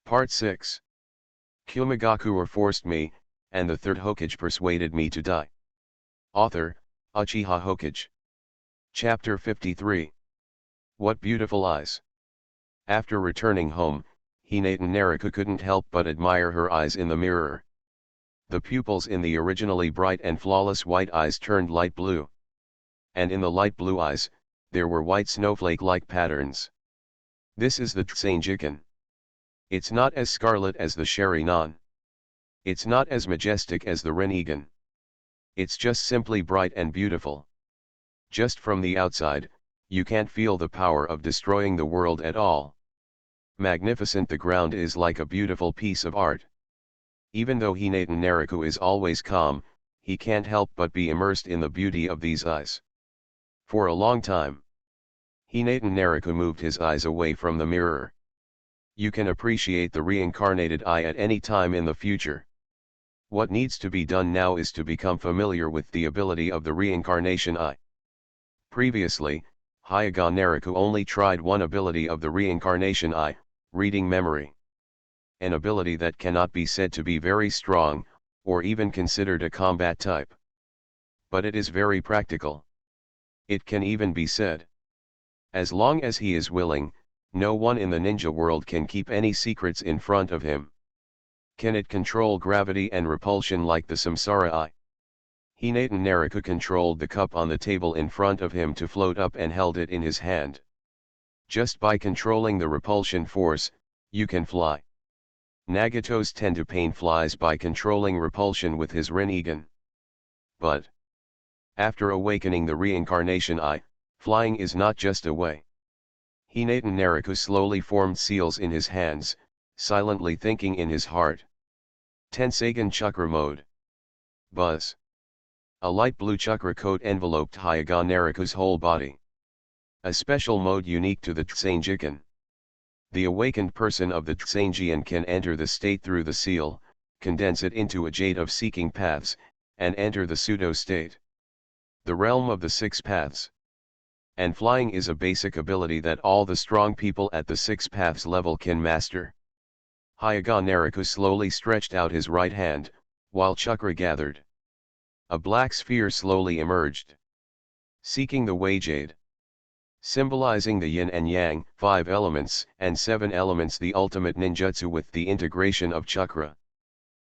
Part 6. Kumogakure forced me, and the Third Hokage persuaded me to die. Author, Uchiha Hokage. Chapter 53. What beautiful eyes. After returning home, Hinata Naruko couldn't help but admire her eyes in the mirror. The pupils in the originally bright and flawless white eyes turned light blue. And in the light blue eyes, there were white snowflake-like patterns. This is the Tsanjikan. It's not as scarlet as the Sharingan. It's not as majestic as the Rinnegan. It's just simply bright and beautiful. Just from the outside, you can't feel the power of destroying the world at all. Magnificent, the ground is like a beautiful piece of art. Even though Hinata Naruko is always calm, he can't help but be immersed in the beauty of these eyes. For a long time, Hinata Naruko moved his eyes away from the mirror. You can appreciate the reincarnated eye at any time in the future. What needs to be done now is to become familiar with the ability of the reincarnation eye. Previously, Hokage Naruko only tried one ability of the reincarnation eye, reading memory. An ability that cannot be said to be very strong, or even considered a combat type. But it is very practical. It can even be said, as long as he is willing, no one in the ninja world can keep any secrets in front of him. Can it control gravity and repulsion like the Samsara eye? Hinata Naruko controlled the cup on the table in front of him to float up and held it in his hand. Just by controlling the repulsion force, you can fly. Nagato's tend to paint flies by controlling repulsion with his Rinnegan. But after awakening the reincarnation eye, flying is not just a way. Hinata Naruko slowly formed seals in his hands, silently thinking in his heart. Tensagen Chakra Mode. Buzz. A light blue chakra coat enveloped Hokage Naruko's whole body. A special mode unique to the Tsanjikan. The awakened person of the Tsanjian can enter the state through the seal, condense it into a jade of seeking paths, and enter the pseudo-state. The realm of the six paths. And flying is a basic ability that all the strong people at the six paths level can master. Hokage Naruko slowly stretched out his right hand, while chakra gathered. A black sphere slowly emerged. Seeking the way jade. Symbolizing the yin and yang, 5 elements and 7 elements, the ultimate ninjutsu with the integration of chakra.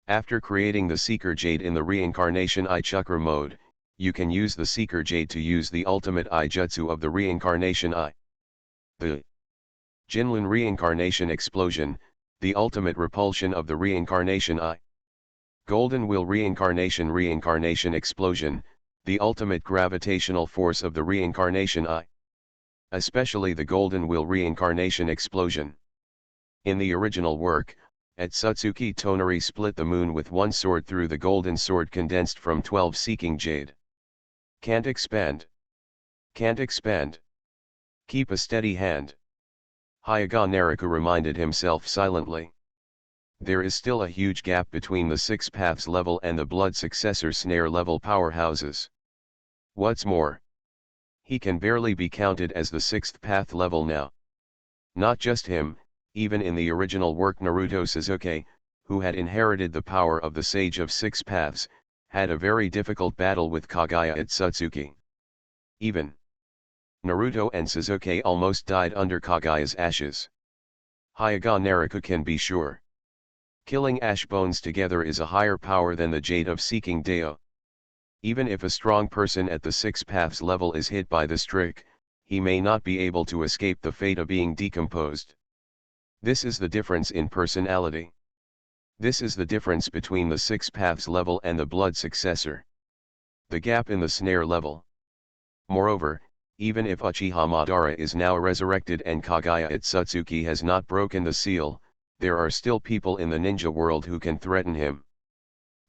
After creating the seeker jade in the reincarnation eye chakra mode, you can use the seeker jade to use the ultimate eye jutsu of the reincarnation eye. The Jinlun reincarnation explosion, the ultimate repulsion of the reincarnation eye. Golden Will reincarnation explosion, the ultimate gravitational force of the reincarnation eye. Especially the Golden Will reincarnation explosion. In the original work, Otsutsuki Tonari split the moon with one sword through the golden sword condensed from 12 seeking jade. Can't expand. Can't expand. Keep a steady hand. Hokage Naruko reminded himself silently. There is still a huge gap between the six paths level and the blood successor snare level powerhouses. What's more, he can barely be counted as the sixth path level now. Not just him, even in the original work Naruto Sasuke, who had inherited the power of the Sage of Six Paths, had a very difficult battle with Kaguya Otsutsuki. Even Naruto and Sasuke almost died under Kaguya's ashes. Hokage Naruko can be sure. Killing ash bones together is a higher power than the Jade of Seeking Deo. Even if a strong person at the six paths level is hit by this trick, he may not be able to escape the fate of being decomposed. This is the difference in personality. This is the difference between the six paths level and the blood successor. The gap in the snare level. Moreover, even if Uchiha Madara is now resurrected and Kaguya Otsutsuki has not broken the seal, there are still people in the ninja world who can threaten him.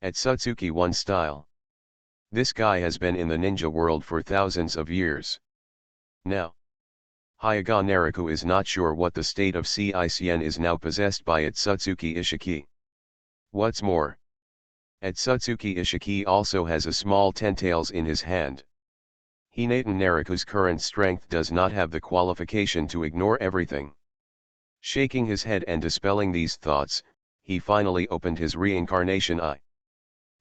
Otsutsuki one style. This guy has been in the ninja world for thousands of years. Now, Hokage Naruko is not sure what the state of Seisen is now possessed by Otsutsuki Ishiki. What's more, Otsutsuki Ishiki also has a small tentails in his hand. Hinata Naruko's current strength does not have the qualification to ignore everything. Shaking his head and dispelling these thoughts, he finally opened his reincarnation eye.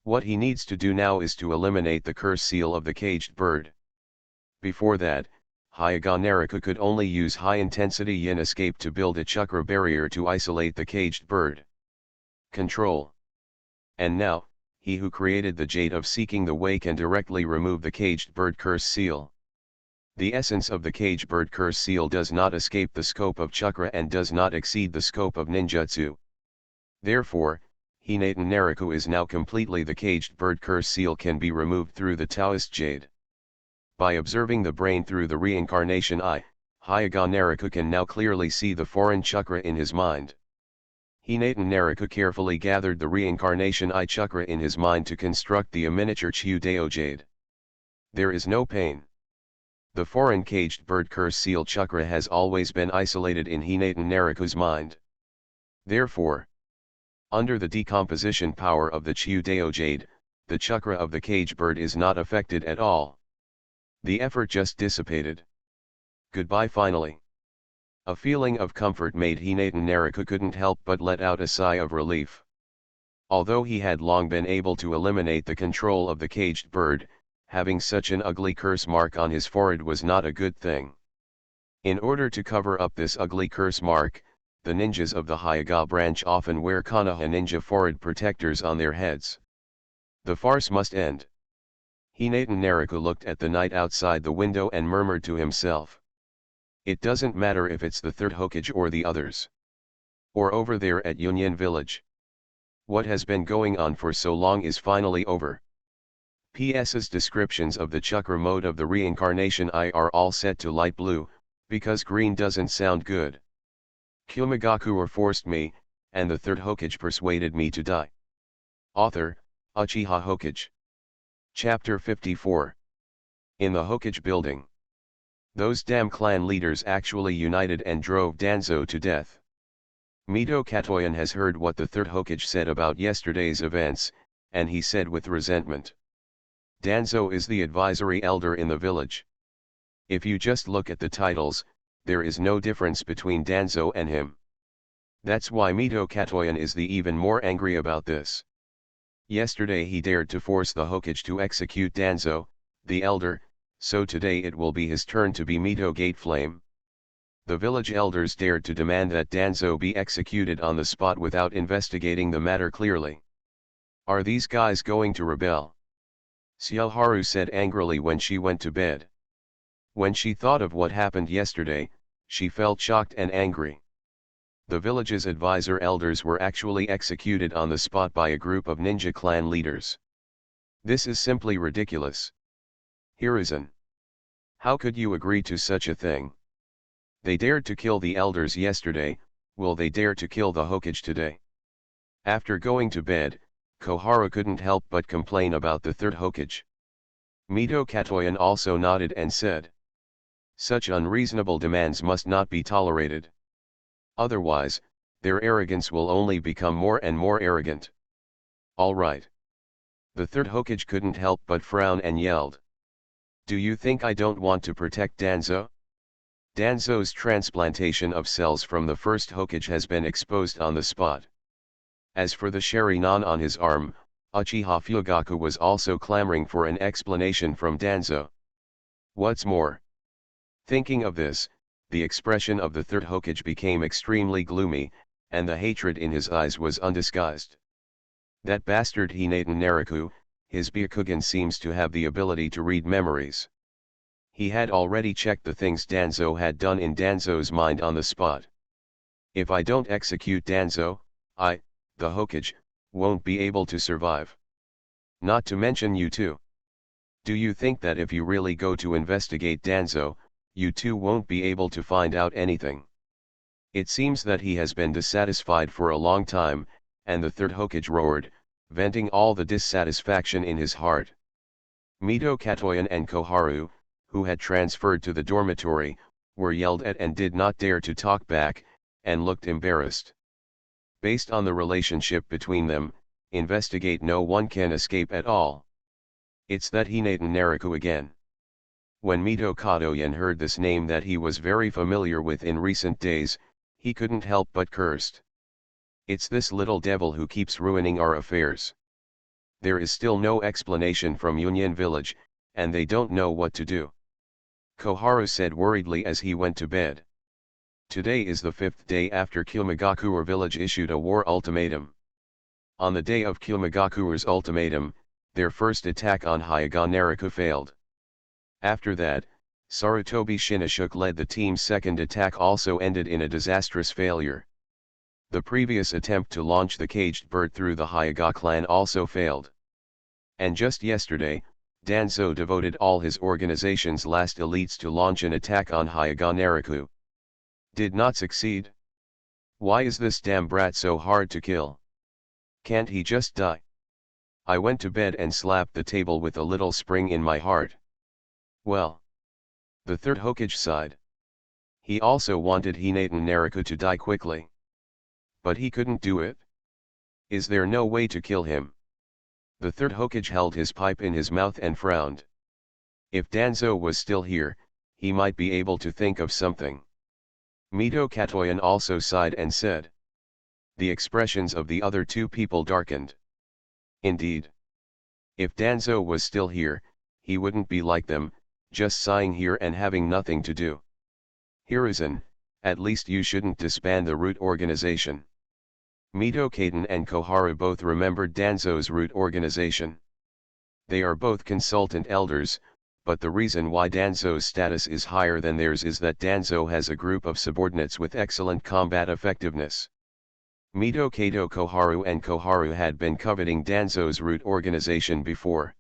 What he needs to do now is to eliminate the curse seal of the caged bird. Before that, Hyuga Nariku could only use high-intensity yin escape to build a chakra barrier to isolate the caged bird. Control. And now, he who created the jade of seeking the way can directly remove the caged bird curse seal. The essence of the caged bird curse seal does not escape the scope of chakra and does not exceed the scope of ninjutsu. Therefore, Hinatan Nariku is now completely the caged bird curse seal can be removed through the Taoist jade. By observing the brain through the reincarnation eye, Hyuga Nariku can now clearly see the foreign chakra in his mind. Hinatan Nariku carefully gathered the reincarnation eye chakra in his mind to construct the miniature Chiudeo jade. There is no pain. The foreign caged bird curse seal chakra has always been isolated in Hinatan Nariku's mind. Therefore, under the decomposition power of the Chiudeo jade, the chakra of the caged bird is not affected at all. The effort just dissipated. Goodbye finally. A feeling of comfort made Hinatan Nariku couldn't help but let out a sigh of relief. Although he had long been able to eliminate the control of the caged bird, having such an ugly curse mark on his forehead was not a good thing. In order to cover up this ugly curse mark, the ninjas of the Hyuga branch often wear Konoha ninja forehead protectors on their heads. The farce must end. Hinatan Nariku looked at the night outside the window and murmured to himself. It doesn't matter if it's the Third Hokage or the others. Or over there at Union Village. What has been going on for so long is finally over. PS's descriptions of the chakra mode of the reincarnation eye are all set to light blue, because green doesn't sound good. Kumogakure forced me, and the Third Hokage persuaded me to die. Author, Uchiha Hokage. Chapter 54. In the Hokage building. Those damn clan leaders actually united and drove Danzo to death. Mito Katoyan has heard what the Third Hokage said about yesterday's events, and he said with resentment. Danzo is the advisory elder in the village. If you just look at the titles, there is no difference between Danzo and him. That's why Mito Katoyan is the even more angry about this. Yesterday he dared to force the Hokage to execute Danzo, the elder, so today it will be his turn to be Mito Gateflame. The village elders dared to demand that Danzo be executed on the spot without investigating the matter clearly. Are these guys going to rebel? Suharu said angrily when she went to bed. When she thought of what happened yesterday, she felt shocked and angry. The village's advisor elders were actually executed on the spot by a group of ninja clan leaders. This is simply ridiculous. Hiruzen. How could you agree to such a thing? They dared to kill the elders yesterday, will they dare to kill the Hokage today? After going to bed, Koharu couldn't help but complain about the Third Hokage. Mito Katoyan also nodded and said. Such unreasonable demands must not be tolerated. Otherwise, their arrogance will only become more and more arrogant. All right. The Third Hokage couldn't help but frown and yelled. Do you think I don't want to protect Danzo? Danzo's transplantation of cells from the first Hokage has been exposed on the spot. As for the Sharingan on his arm, Uchiha Fugaku was also clamoring for an explanation from Danzo. What's more? Thinking of this, the expression of the Third Hokage became extremely gloomy, and the hatred in his eyes was undisguised. That bastard Hinatan Nariku, his Byakugan seems to have the ability to read memories. He had already checked the things Danzo had done in Danzo's mind on the spot. If I don't execute Danzo, I, the Hokage, won't be able to survive. Not to mention you too. Do you think that if you really go to investigate Danzo, you too won't be able to find out anything? It seems that he has been dissatisfied for a long time, and the Third Hokage roared, venting all the dissatisfaction in his heart. Mito Katoyan and Koharu, who had transferred to the dormitory, were yelled at and did not dare to talk back, and looked embarrassed. Based on the relationship between them, investigate no one can escape at all. It's that Hinatan Nariku again. When Mito Katoyan heard this name that he was very familiar with in recent days, He couldn't help but cursed. It's this little devil who keeps ruining our affairs. There is still no explanation from Union Village, and they don't know what to do. Koharu said worriedly as he went to bed. Today is the 5th day after Kumogakure village issued a war ultimatum. On the day of Kumogakure's ultimatum, their first attack on Hyuga failed. After that, Sarutobi Shinnishuk led the team's second attack also ended in a disastrous failure. The previous attempt to launch the caged bird through the Hyuga clan also failed. And just yesterday, Danzo devoted all his organization's last elites to launch an attack on Hyuga. Did not succeed. Why is this damn brat so hard to kill? Can't he just die? I went to bed and slapped the table with a little spring in my heart. Well. The Third Hokage sighed. He also wanted Hinatan Nariku to die quickly. But he couldn't do it. Is there no way to kill him? The Third Hokage held his pipe in his mouth and frowned. If Danzo was still here, he might be able to think of something. Mito Katoyan also sighed and said. The expressions of the other two people darkened. Indeed. If Danzo was still here, he wouldn't be like them, just sighing here and having nothing to do. Hiruzen, at least you shouldn't disband the root organization. Mito Kaden and Koharu both remembered Danzo's root organization. They are both consultant elders, but the reason why Danzo's status is higher than theirs is that Danzo has a group of subordinates with excellent combat effectiveness. Mito Kato Koharu and Koharu had been coveting Danzo's root organization before.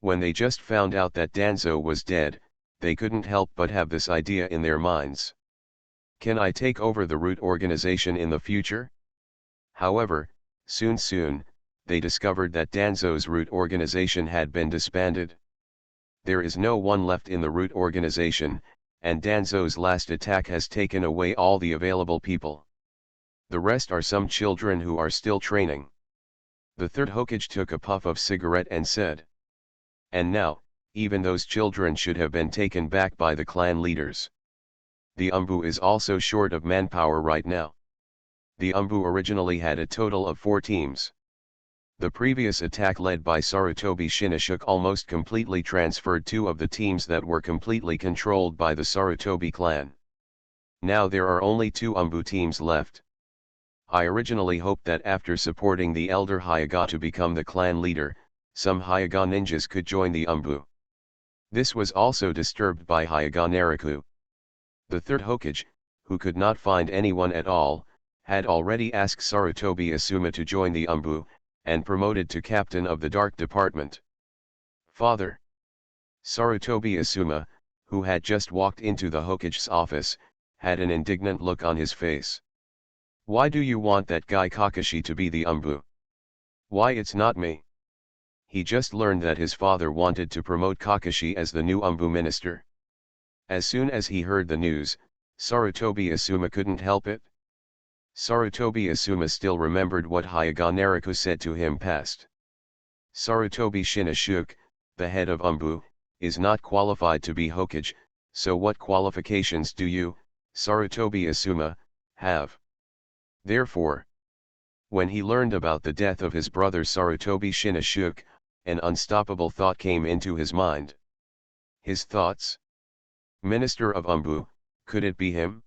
When they just found out that Danzo was dead, they couldn't help but have this idea in their minds. Can I take over the root organization in the future? However, soon, they discovered that Danzo's root organization had been disbanded. There is no one left in the root organization, and Danzo's last attack has taken away all the available people. The rest are some children who are still training. The Third Hokage took a puff of cigarette and said. And now, even those children should have been taken back by the clan leaders. The Umbu is also short of manpower right now. The Umbu originally had a total of 4 teams. The previous attack led by Sarutobi Shinnishuk almost completely transferred 2 of the teams that were completely controlled by the Sarutobi clan. Now there are only 2 Umbu teams left. I originally hoped that after supporting the elder Hyuga to become the clan leader, some Hyuga ninjas could join the Umbu. This was also disturbed by Hyuga. The Third Hokage, who could not find anyone at all, had already asked Sarutobi Asuma to join the Umbu, and promoted to captain of the Dark Department. Father. Sarutobi Asuma, who had just walked into the Hokage's office, had an indignant look on his face. Why do you want that guy Kakashi to be the Umbu? Why it's not me? He just learned that his father wanted to promote Kakashi as the new Umbu minister. As soon as he heard the news, Sarutobi Asuma couldn't help it. Sarutobi Asuma still remembered what Hyuga said to him past. Sarutobi Shinnishuk, the head of Umbu, is not qualified to be Hokage, so what qualifications do you, Sarutobi Asuma, have? Therefore, when he learned about the death of his brother Sarutobi Shinnishuk, an unstoppable thought came into his mind. His thoughts? Minister of Umbu, could it be him?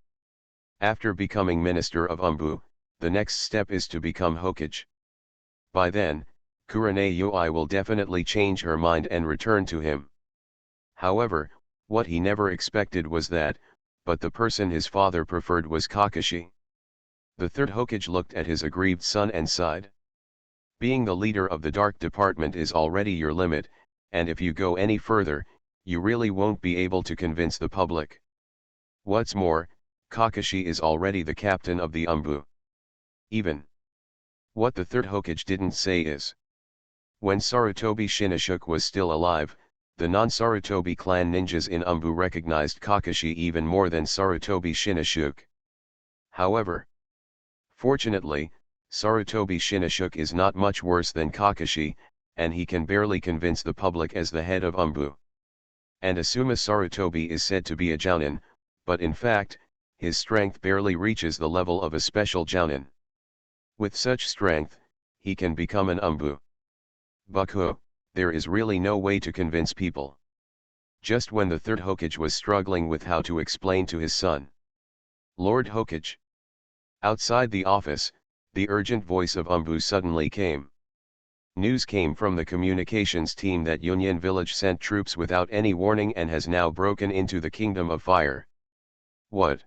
After becoming Minister of Umbu, the next step is to become Hokage. By then, Kurane Yui will definitely change her mind and return to him. However, what he never expected was that, but the person his father preferred was Kakashi. The Third Hokage looked at his aggrieved son and sighed. Being the leader of the Dark Department is already your limit, and if you go any further, you really won't be able to convince the public. What's more, Kakashi is already the captain of the Umbu. Even. What the Third Hokage didn't say is. When Sarutobi Shinnishuk was still alive, the non-Sarutobi clan ninjas in Umbu recognized Kakashi even more than Sarutobi Shinnishuk. However, fortunately, Sarutobi Shinnishuk is not much worse than Kakashi, and he can barely convince the public as the head of Umbu. And Asuma Sarutobi is said to be a Jounin, but in fact, his strength barely reaches the level of a special jounin. With such strength, he can become an umbu. Bakuo, there is really no way to convince people. Just when the third Hokage was struggling with how to explain to his son, Lord Hokage. Outside the office, the urgent voice of Umbu suddenly came. News came from the communications team that Yunyan village sent troops without any warning and has now broken into the Kingdom of Fire. What?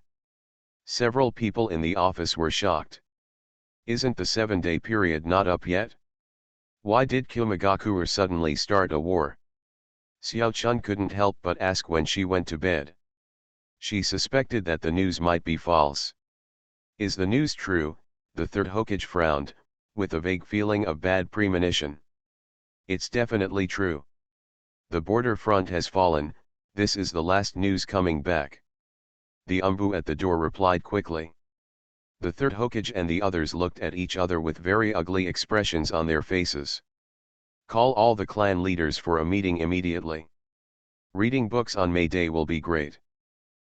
Several people in the office were shocked. Isn't the 7-day period not up yet? Why did Kumogakure suddenly start a war? Xiao Chun couldn't help but ask when she went to bed. She suspected that the news might be false. Is the news true? The third Hokage frowned, with a vague feeling of bad premonition. It's definitely true. The border front has fallen, this is the last news coming back. The Umbu at the door replied quickly. The third Hokage and the others looked at each other with very ugly expressions on their faces. Call all the clan leaders for a meeting immediately. Reading books on May Day will be great.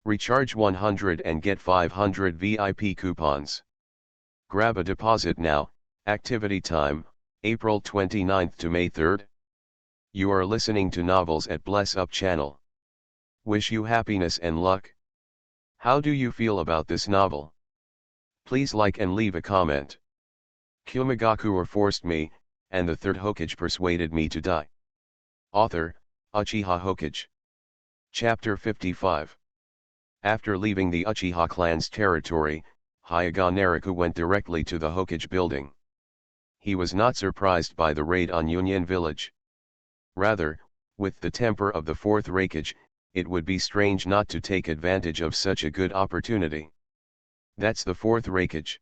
Recharge 100 and get 500 VIP coupons. Grab a deposit now. Activity time, April 29th to May 3rd. You are listening to Novels at Bless Up channel. Wish you happiness and luck. How do you feel about this novel? Please like and leave a comment. Kumogakure forced me, and the third Hokage persuaded me to die. Author, Uchiha Hokage. Chapter 55. After leaving the Uchiha clan's territory, Hyuga Nariku went directly to the Hokage building. He was not surprised by the raid on Yunyan village. Rather, with the temper of the fourth Hokage, it would be strange not to take advantage of such a good opportunity. That's the fourth Hokage.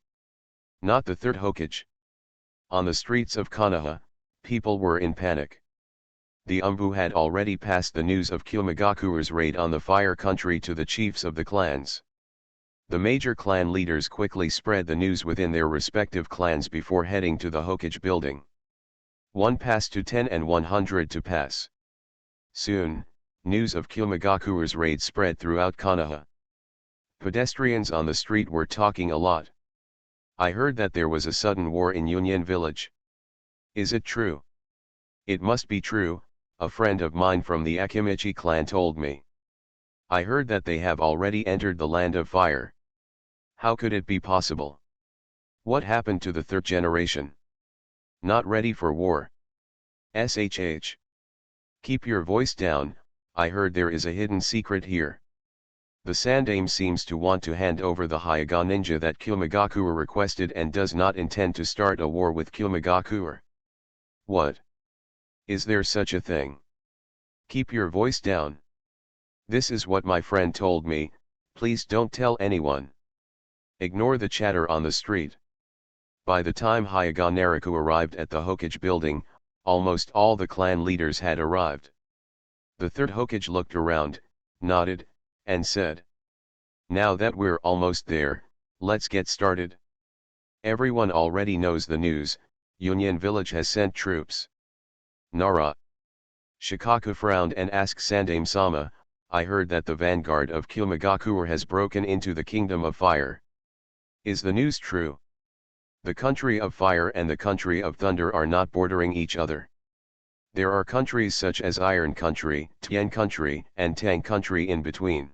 Not the third Hokage. On the streets of Konoha, people were in panic. The Umbu had already passed the news of Kumogakure's raid on the Fire Country to the chiefs of the clans. The major clan leaders quickly spread the news within their respective clans before heading to the Hokage building. 1 pass to 10 and 100 to pass. Soon, news of Kumogakure's raid spread throughout Konoha. Pedestrians on the street were talking a lot. I heard that there was a sudden war in Yunyan village. Is it true? It must be true, a friend of mine from the Akimichi clan told me. I heard that they have already entered the land of fire. How could it be possible? What happened to the third generation? Not ready for war. SHH. Keep your voice down, I heard there is a hidden secret here. The Sandaime seems to want to hand over the Hyuga ninja that Kumogakure requested and does not intend to start a war with Kumogakure. What? Is there such a thing? Keep your voice down. This is what my friend told me, please don't tell anyone. Ignore the chatter on the street. By the time Hyuga Nariku arrived at the Hokage building, almost all the clan leaders had arrived. The third Hokage looked around, nodded, and said, now that we're almost there, let's get started. Everyone already knows the news, Yunyan village has sent troops. Nara. Shikaku frowned and asked Sandaime-sama, I heard that the vanguard of Kumogakure has broken into the Kingdom of Fire. Is the news true? The country of fire and the country of thunder are not bordering each other. There are countries such as Iron Country, Tien Country, and Tang Country in between.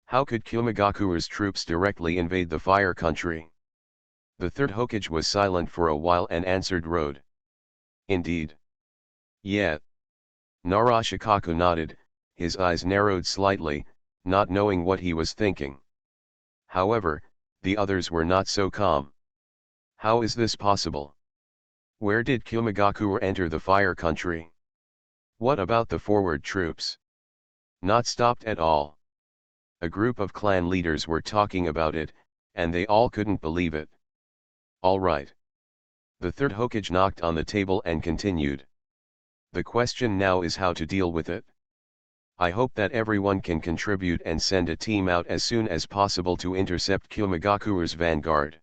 How could Kumogakure's troops directly invade the Fire Country? The third Hokage was silent for a while and answered Road. Indeed. Yeah. Nara Shikaku nodded, his eyes narrowed slightly, not knowing what he was thinking. However, the others were not so calm. How is this possible? Where did Kumogakure enter the Fire Country? What about the forward troops? Not stopped at all. A group of clan leaders were talking about it, and they all couldn't believe it. All right. The third Hokage knocked on the table and continued. The question now is how to deal with it. I hope that everyone can contribute and send a team out as soon as possible to intercept Kumogakure's vanguard.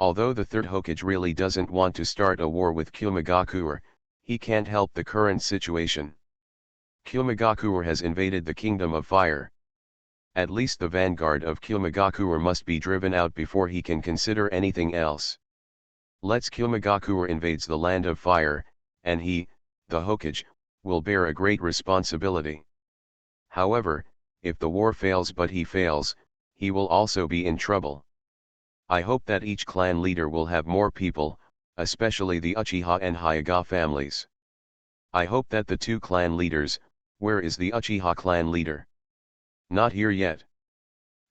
Although the third Hokage really doesn't want to start a war with Kumogakure, he can't help the current situation. Kumogakure has invaded the Kingdom of Fire. At least the vanguard of Kumogakure must be driven out before he can consider anything else. Let's Kumogakure invades the land of fire, and he, the Hokage, will bear a great responsibility. However, if the war fails but he fails, he will also be in trouble. I hope that each clan leader will have more people, especially the Uchiha and Hyuga families. I hope that the two clan leaders, where is the Uchiha clan leader? Not here yet.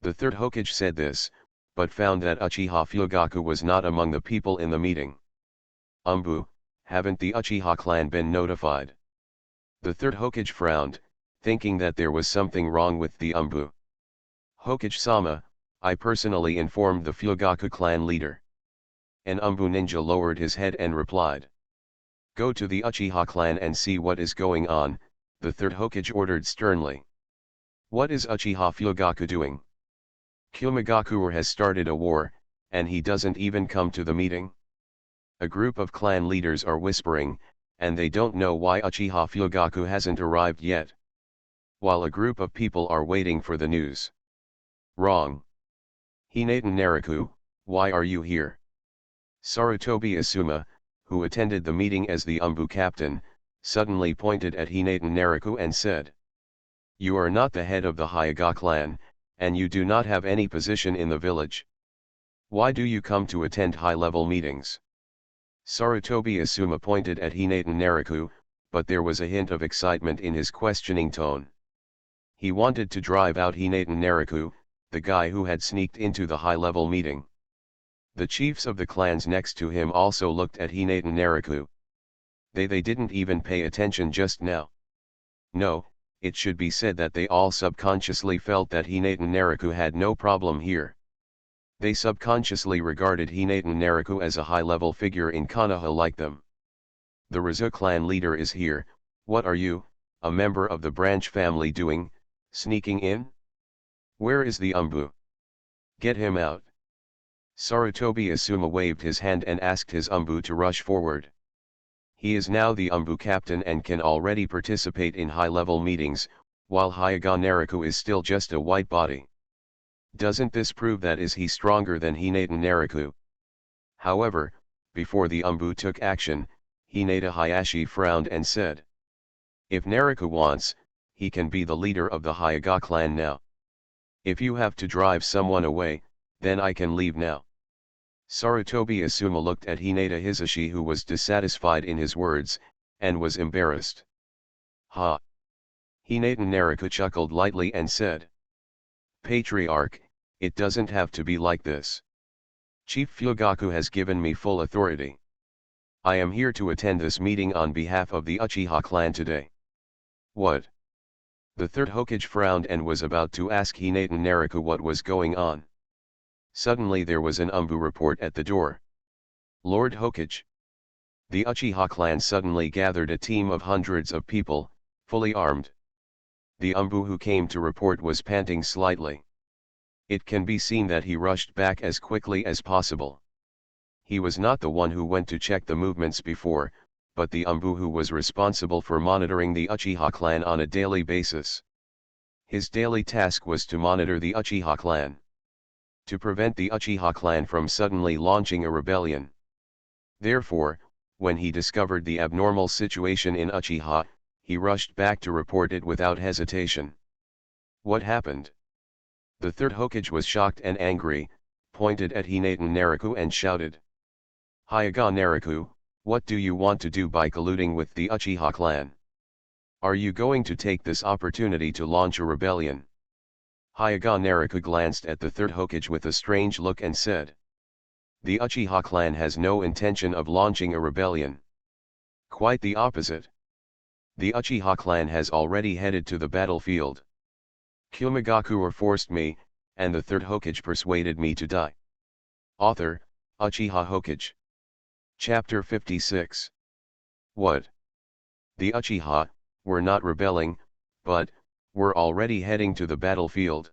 The third Hokage said this, but found that Uchiha Fugaku was not among the people in the meeting. Haven't the Uchiha clan been notified? The third Hokage frowned, thinking that there was something wrong with the Hokage-sama, I personally informed the Fugaku clan leader. An ninja lowered his head and replied. Go to the Uchiha clan and see what is going on, the third Hokage ordered sternly. What is Uchiha Fugaku doing? Kumogakure has started a war, and he doesn't even come to the meeting. A group of clan leaders are whispering, and they don't know why Uchiha Fugaku hasn't arrived yet. While a group of people are waiting for the news. Wrong. Hinata Nariku, why are you here? Sarutobi Asuma, who attended the meeting as the captain, suddenly pointed at Hinata Nariku and said. You are not the head of the Hyuga clan, and you do not have any position in the village. Why do you come to attend high-level meetings? Sarutobi Asuma pointed at Hinata Nariku, but there was a hint of excitement in his questioning tone. He wanted to drive out Hinata Nariku, the guy who had sneaked into the high-level meeting. The chiefs of the clans next to him also looked at Hinata Nariku. They didn't even pay attention just now. No, it should be said that they all subconsciously felt that Hinata Nariku had no problem here. They subconsciously regarded Hinata Nariku as a high-level figure in Konoha like them. The Rizu clan leader is here, what are you, a member of the branch family doing, sneaking in? Where is the Get him out. Sarutobi Asuma waved his hand and asked his to rush forward. He is now the captain and can already participate in high-level meetings, while Hyuga Nariku is still just a white body. Doesn't this prove that is he stronger than Hinata Nariku? However, before the took action, Hinata Hayashi frowned and said. If Nariku wants, he can be the leader of the Hyuga clan now. If you have to drive someone away, then I can leave now. Sarutobi Asuma looked at Hinata Hisashi, who was dissatisfied in his words, and was embarrassed. Ha! Hinata Nariku chuckled lightly and said. Patriarch, it doesn't have to be like this. Chief Fugaku has given me full authority. I am here to attend this meeting on behalf of the Uchiha clan today. What? The third Hokage frowned and was about to ask Hinata Nariku what was going on. Suddenly there was an report at the door. Lord Hokage. The Uchiha clan suddenly gathered a team of hundreds of people, fully armed. The who came to report was panting slightly. It can be seen that he rushed back as quickly as possible. He was not the one who went to check the movements before, but the who was responsible for monitoring the Uchiha clan on a daily basis. His daily task was to monitor the Uchiha clan. To prevent the Uchiha clan from suddenly launching a rebellion. Therefore, when he discovered the abnormal situation in Uchiha, he rushed back to report it without hesitation. What happened? The third Hokage was shocked and angry, pointed at Hinata Nariku and shouted. Hyuga Nariku, what do you want to do by colluding with the Uchiha clan? Are you going to take this opportunity to launch a rebellion? Hyuga Nariku glanced at the third Hokage with a strange look and said. The Uchiha clan has no intention of launching a rebellion. Quite the opposite. The Uchiha clan has already headed to the battlefield. Kumogakure forced me, and the third Hokage persuaded me to die. Author, Uchiha Hokage. Chapter 56. What? The Uchiha, were not rebelling, but, were already heading to the battlefield.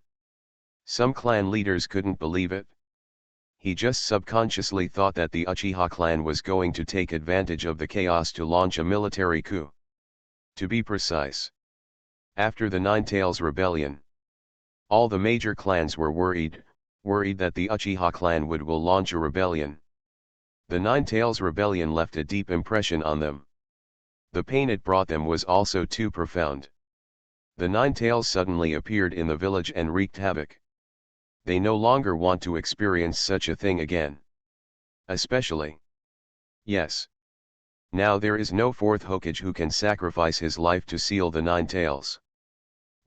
Some clan leaders couldn't believe it. He just subconsciously thought that the Uchiha clan was going to take advantage of the chaos to launch a military coup. To be precise. After the Nine Tails Rebellion. All the major clans were worried that the Uchiha clan will launch a rebellion. The Nine Tails rebellion left a deep impression on them. The pain it brought them was also too profound. The Nine Tails suddenly appeared in the village and wreaked havoc. They no longer want to experience such a thing again. Especially. Yes. Now there is no fourth Hokage who can sacrifice his life to seal the Nine Tails.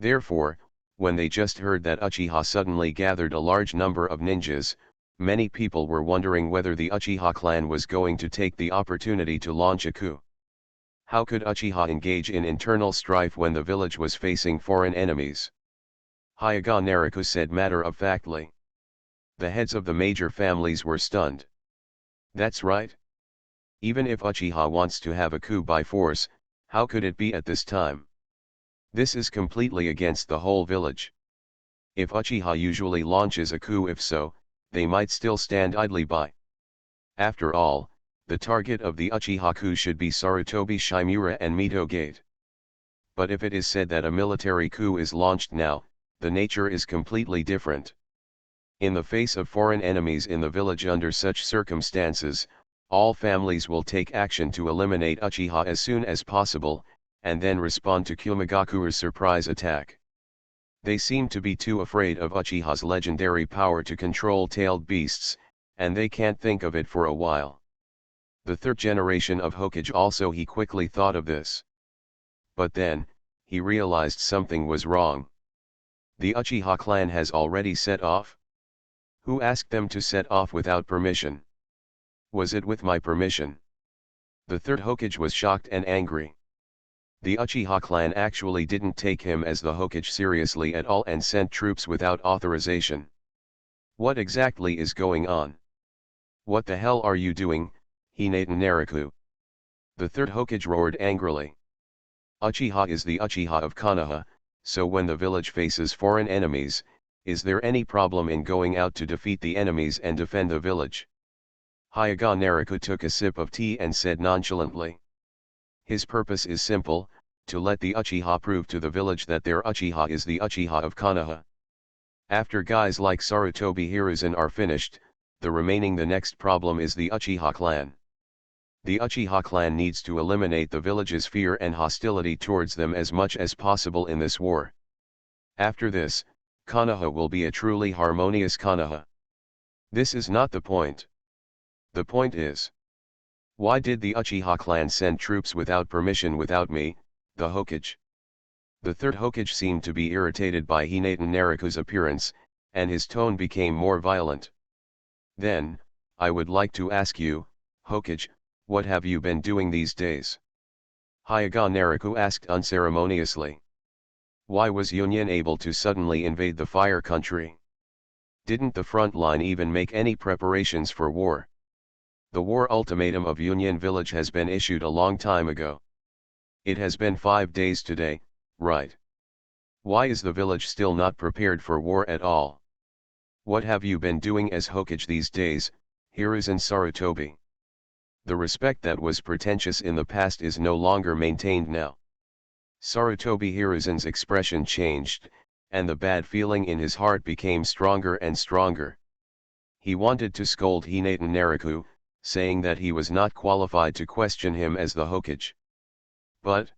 Therefore, when they just heard that Uchiha suddenly gathered a large number of ninjas, many people were wondering whether the Uchiha clan was going to take the opportunity to launch a coup. How could Uchiha engage in internal strife when the village was facing foreign enemies? Hyuga Nariku said matter-of-factly. The heads of the major families were stunned. That's right. Even if Uchiha wants to have a coup by force, how could it be at this time? This is completely against the whole village. If Uchiha usually launches a coup, if so, they might still stand idly by. After all, the target of the Uchiha coup should be Sarutobi Shimura and Mito Gate. But if it is said that a military coup is launched now, the nature is completely different. In the face of foreign enemies in the village under such circumstances, all families will take action to eliminate Uchiha as soon as possible, and then respond to Kumogakure's surprise attack. They seem to be too afraid of Uchiha's legendary power to control tailed beasts, and they can't think of it for a while. The third generation of Hokage also he quickly thought of this. But then, he realized something was wrong. The Uchiha clan has already set off? Who asked them to set off without permission? Was it with my permission? The third Hokage was shocked and angry. The Uchiha clan actually didn't take him as the Hokage seriously at all and sent troops without authorization. What exactly is going on? What the hell are you doing, Hinata Nariku? The third Hokage roared angrily. Uchiha is the Uchiha of Konoha, so when the village faces foreign enemies, is there any problem in going out to defeat the enemies and defend the village? Hyuga Nariku took a sip of tea and said nonchalantly. His purpose is simple, to let the Uchiha prove to the village that their Uchiha is the Uchiha of Konoha. After guys like Sarutobi Hiruzen are finished, the next problem is the Uchiha clan. The Uchiha clan needs to eliminate the village's fear and hostility towards them as much as possible in this war. After this, Konoha will be a truly harmonious Konoha. This is not the point. The point is, why did the Uchiha clan send troops without permission without me, the Hokage? The third Hokage seemed to be irritated by Hinata Nariku's appearance, and his tone became more violent. Then, I would like to ask you, Hokage, what have you been doing these days? Hyuga Nariku asked unceremoniously. Why was Yunyan able to suddenly invade the Fire Country? Didn't the front line even make any preparations for war? The war ultimatum of Yunyan village has been issued a long time ago. It has been 5 days today, right? Why is the village still not prepared for war at all? What have you been doing as Hokage these days, Hiruzen Sarutobi? The respect that was pretentious in the past is no longer maintained now. Sarutobi Hiruzen's expression changed, and the bad feeling in his heart became stronger and stronger. He wanted to scold Hinata Nariku, saying that he was not qualified to question him as the Hokage. But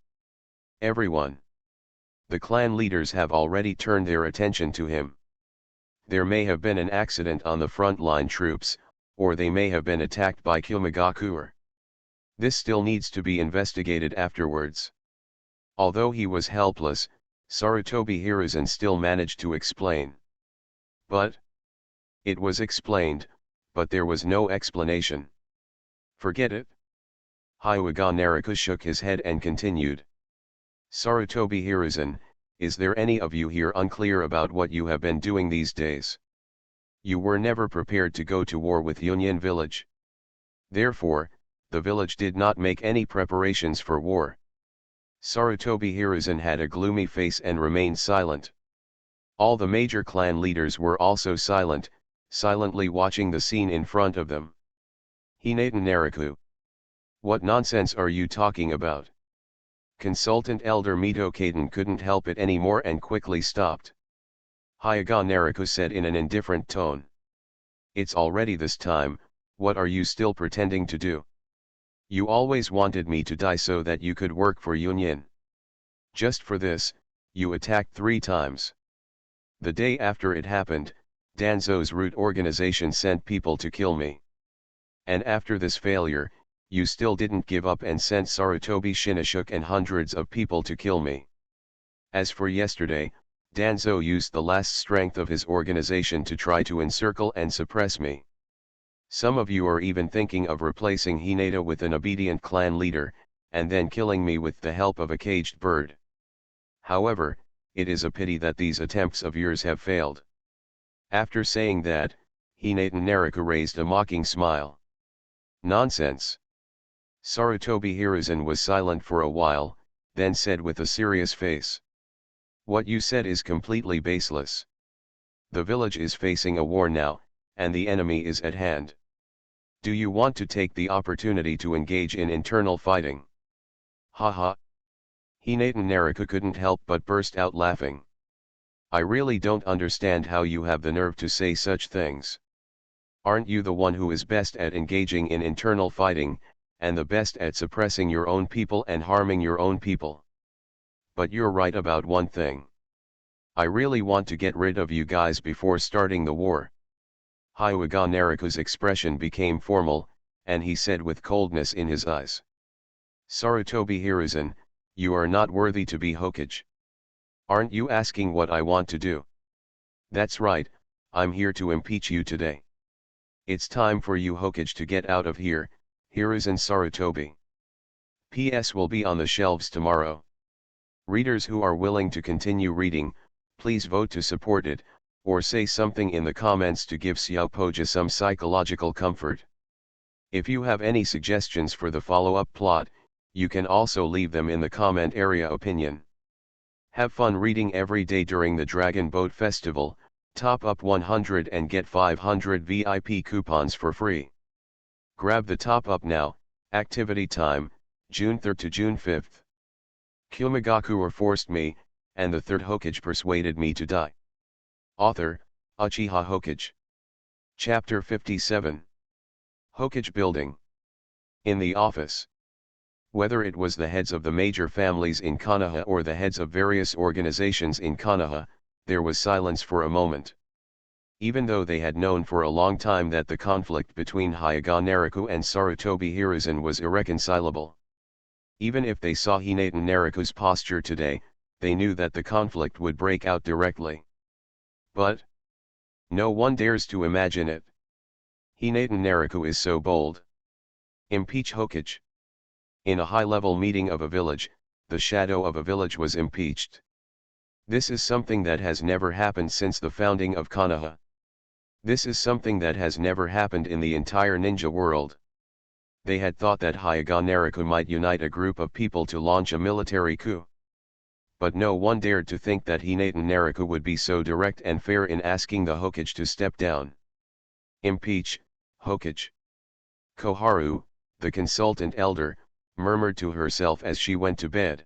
everyone, the clan leaders have already turned their attention to him. There may have been an accident on the front line troops, or they may have been attacked by Kumogakure. This still needs to be investigated afterwards. Although he was helpless, Sarutobi Hiruzen still managed to explain. But it was explained, but there was no explanation. Forget it. Hyuga Nariku shook his head and continued. Sarutobi Hiruzen, is there any of you here unclear about what you have been doing these days? You were never prepared to go to war with Yunyan village. Therefore, the village did not make any preparations for war. Sarutobi Hiruzen had a gloomy face and remained silent. All the major clan leaders were also silent, silently watching the scene in front of them. Hinata Nariku. What nonsense are you talking about? Consultant Elder Mito Kaden couldn't help it anymore and quickly stopped. Hyuga Naruko said in an indifferent tone. It's already this time, what are you still pretending to do? You always wanted me to die so that you could work for Union. Just for this, you attacked 3 times. The day after it happened, Danzo's root organization sent people to kill me. And after this failure, you still didn't give up and sent Sarutobi Shinnishuk and hundreds of people to kill me. As for yesterday, Danzo used the last strength of his organization to try to encircle and suppress me. Some of you are even thinking of replacing Hinata with an obedient clan leader, and then killing me with the help of a caged bird. However, it is a pity that these attempts of yours have failed. After saying that, Hinata Naruko raised a mocking smile. Nonsense. Sarutobi Hiruzen was silent for a while, then said with a serious face. What you said is completely baseless. The village is facing a war now, and the enemy is at hand. Do you want to take the opportunity to engage in internal fighting? Haha. Hinata Naruko couldn't help but burst out laughing. I really don't understand how you have the nerve to say such things. Aren't you the one who is best at engaging in internal fighting, and the best at suppressing your own people and harming your own people? But you're right about one thing. I really want to get rid of you guys before starting the war. Hyuga Naruko's expression became formal, and he said with coldness in his eyes. Sarutobi Hiruzen, you are not worthy to be Hokage. Aren't you asking what I want to do? That's right, I'm here to impeach you today. It's time for you Hokage to get out of here, Hiruzen Sarutobi. PS will be on the shelves tomorrow. Readers who are willing to continue reading, please vote to support it, or say something in the comments to give Xiaopoja some psychological comfort. If you have any suggestions for the follow-up plot, you can also leave them in the comment area opinion. Have fun reading every day during the Dragon Boat Festival, top up 100 and get 500 VIP coupons for free. Grab the top up now. Activity time, June 3rd to June 5th. Kumogakure forced me, and the Third Hokage persuaded me to die. Author, Uchiha Hokage. Chapter 57. Hokage Building. In the office. Whether it was the heads of the major families in Konoha or the heads of various organizations in Konoha, there was silence for a moment. Even though they had known for a long time that the conflict between Hyuga Naruko and Sarutobi Hiruzen was irreconcilable. Even if they saw Hinata Naruko's posture today, they knew that the conflict would break out directly. But no one dares to imagine it. Hinata Naruko is so bold. Impeach Hokage. In a high-level meeting of a village, the shadow of a village was impeached. This is something that has never happened since the founding of Konoha. This is something that has never happened in the entire ninja world. They had thought that Hyuga Naruko might unite a group of people to launch a military coup. But no one dared to think that Hinata Naruko would be so direct and fair in asking the Hokage to step down. Impeach, Hokage. Koharu, the consultant elder, murmured to herself as she went to bed.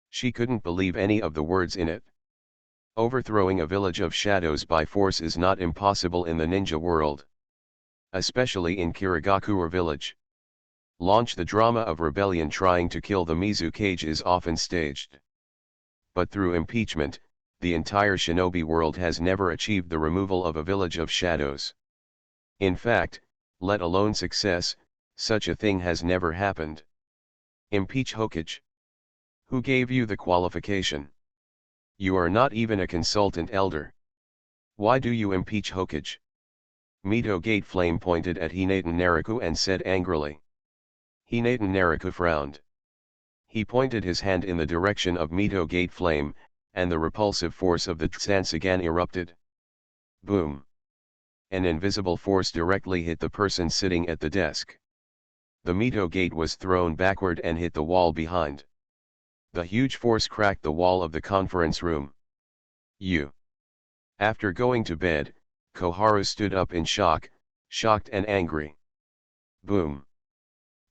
She couldn't believe any of the words in it. Overthrowing a village of shadows by force is not impossible in the ninja world. Especially in Kirigakure village. Launch the drama of rebellion trying to kill the Mizukage is often staged. But through impeachment, the entire shinobi world has never achieved the removal of a village of shadows. In fact, let alone success, such a thing has never happened. Impeach Hokage. Who gave you the qualification? You are not even a consultant elder. Why do you impeach Hokage? Mito Gate Flame pointed at Hinata Naruko and said angrily. Hinata Naruko frowned. He pointed his hand in the direction of Mito Gate Flame, and the repulsive force of the Tsansagan erupted. Boom! An invisible force directly hit the person sitting at the desk. The Mito Gate was thrown backward and hit the wall behind. The huge force cracked the wall of the conference room. After going to bed, Koharu stood up in shock, shocked and angry. Boom!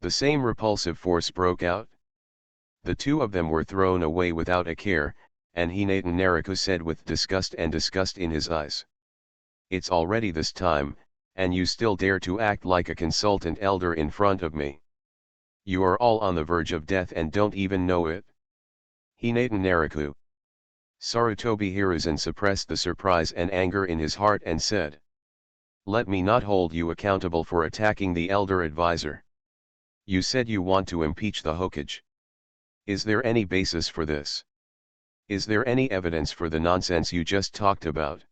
The same repulsive force broke out. The two of them were thrown away without a care, and Hinatan Nariku said with disgust in his eyes. It's already this time, and you still dare to act like a consultant elder in front of me. You are all on the verge of death and don't even know it. Hinatan Nariku. Sarutobi Hiruzen suppressed the surprise and anger in his heart and said. Let me not hold you accountable for attacking the elder advisor. You said you want to impeach the Hokage. Is there any basis for this? Is there any evidence for the nonsense you just talked about?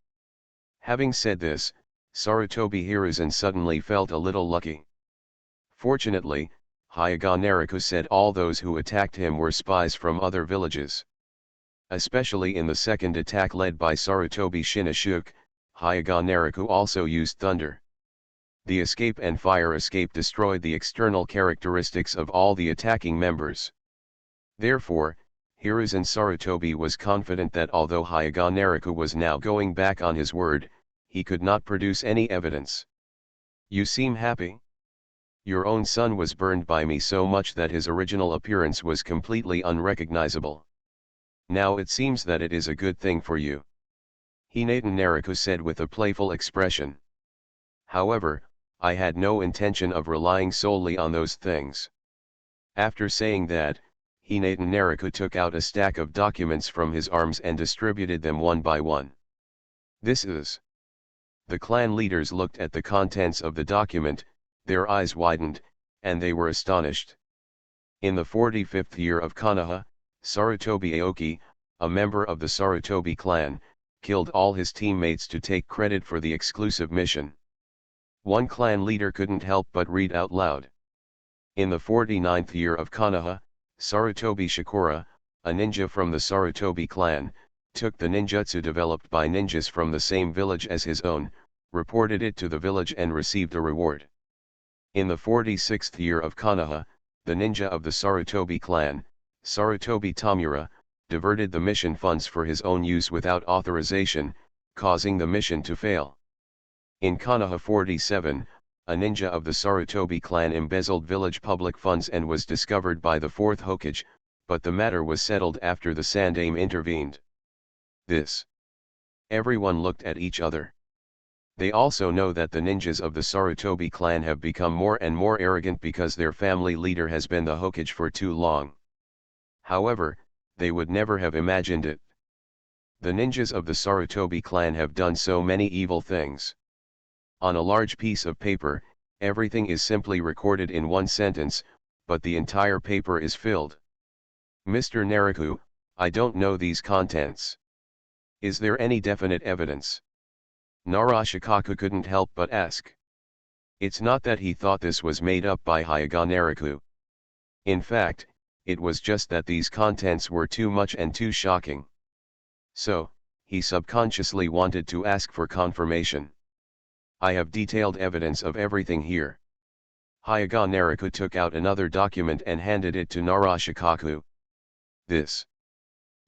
Having said this, Sarutobi Hiruzen suddenly felt a little lucky. Fortunately, Hyuga Nariku said all those who attacked him were spies from other villages. Especially in the second attack led by Sarutobi Shinosuke, Hyuga Nariku also used thunder. The escape and fire escape destroyed the external characteristics of all the attacking members. Therefore, Hiruzen Sarutobi was confident that although Hyuga Nariku was now going back on his word, he could not produce any evidence. You seem happy? Your own son was burned by me so much that his original appearance was completely unrecognizable. Now it seems that it is a good thing for you. Hinatan Nariku said with a playful expression. However, I had no intention of relying solely on those things. After saying that, Hinatan Nariku took out a stack of documents from his arms and distributed them one by one. This is. The clan leaders looked at the contents of the document, their eyes widened, and they were astonished. In the 45th year of Konoha, Sarutobi Aoki, a member of the Sarutobi clan, killed all his teammates to take credit for the exclusive mission. One clan leader couldn't help but read out loud. In the 49th year of Konoha, Sarutobi Shikura, a ninja from the Sarutobi clan, took the ninjutsu developed by ninjas from the same village as his own, reported it to the village and received a reward. In the 46th year of Konoha, the ninja of the Sarutobi clan, Sarutobi Tamura, diverted the mission funds for his own use without authorization, causing the mission to fail. In Konoha 47, a ninja of the Sarutobi clan embezzled village public funds and was discovered by the Fourth Hokage, but the matter was settled after the Sandaime intervened. This. Everyone looked at each other. They also know that the ninjas of the Sarutobi clan have become more and more arrogant because their family leader has been the Hokage for too long. However, they would never have imagined it. The ninjas of the Sarutobi clan have done so many evil things. On a large piece of paper, everything is simply recorded in one sentence, but the entire paper is filled. Mr. Nariku, I don't know these contents. Is there any definite evidence? Narashikaku couldn't help but ask. It's not that he thought this was made up by Hyuga Nariku. In fact, it was just that these contents were too much and too shocking. So, he subconsciously wanted to ask for confirmation. I have detailed evidence of everything here. Hyuga Nariku took out another document and handed it to Narashikaku. This.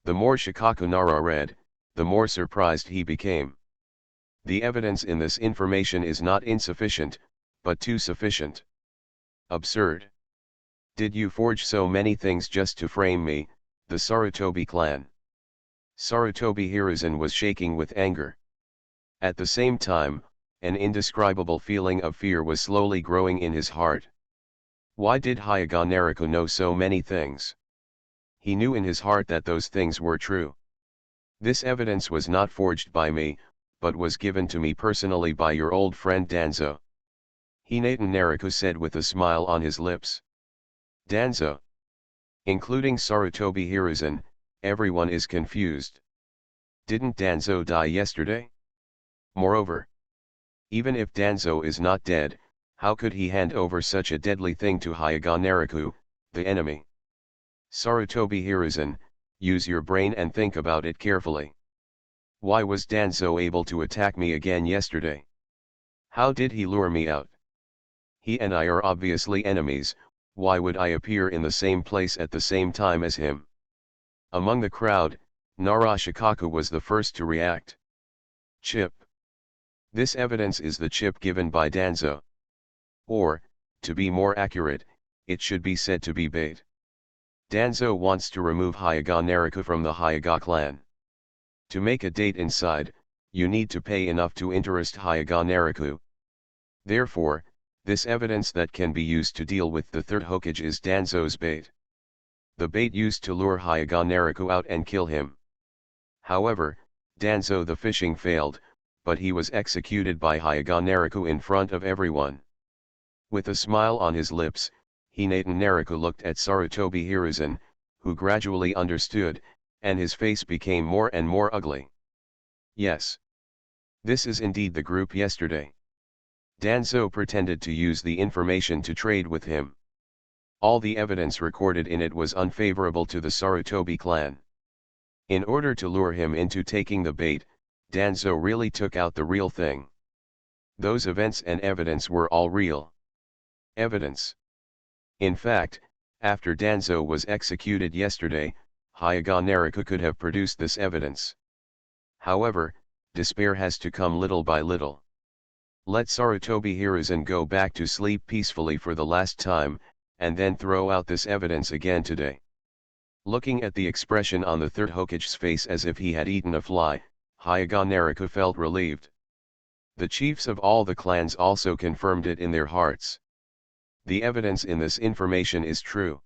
The more Shikaku Nara read, the more surprised he became. The evidence in this information is not insufficient, but too sufficient. Absurd. Did you forge so many things just to frame me, the Sarutobi clan? Sarutobi Hiruzen was shaking with anger. At the same time, an indescribable feeling of fear was slowly growing in his heart. Why did Hyuga Nariku know so many things? He knew in his heart that those things were true. This evidence was not forged by me, but was given to me personally by your old friend Danzo. Hinatan Nariku said with a smile on his lips. Danzo. Including Sarutobi Hiruzen, everyone is confused. Didn't Danzo die yesterday? Moreover, even if Danzo is not dead, how could he hand over such a deadly thing to Hyuga Nariku, the enemy? Sarutobi Hiruzen, use your brain and think about it carefully. Why was Danzo able to attack me again yesterday? How did he lure me out? He and I are obviously enemies, why would I appear in the same place at the same time as him? Among the crowd, Narashikaku was the first to react. Chip. This evidence is the chip given by Danzo. Or, to be more accurate, it should be said to be bait. Danzo wants to remove Hyaga Nariku from the Hyaga clan. To make a date inside, you need to pay enough to interest Hyaga Nariku. Therefore, this evidence that can be used to deal with the third Hokage is Danzo's bait. The bait used to lure Hyaga Nariku out and kill him. However, Danzo the fishing failed, but he was executed by Hyaga Nariku in front of everyone. With a smile on his lips, Hinatan Nariku looked at Sarutobi Hiruzen, who gradually understood, and his face became more and more ugly. Yes. This is indeed the group yesterday. Danzo pretended to use the information to trade with him. All the evidence recorded in it was unfavorable to the Sarutobi clan. In order to lure him into taking the bait, Danzo really took out the real thing. Those events and evidence were all real. Evidence. In fact, after Danzo was executed yesterday, Hyaga Nariku could have produced this evidence. However, despair has to come little by little. Let Sarutobi Hiruzen go back to sleep peacefully for the last time, and then throw out this evidence again today. Looking at the expression on the third Hokage's face as if he had eaten a fly, Hyaga Nariku felt relieved. The chiefs of all the clans also confirmed it in their hearts. The evidence in this information is true.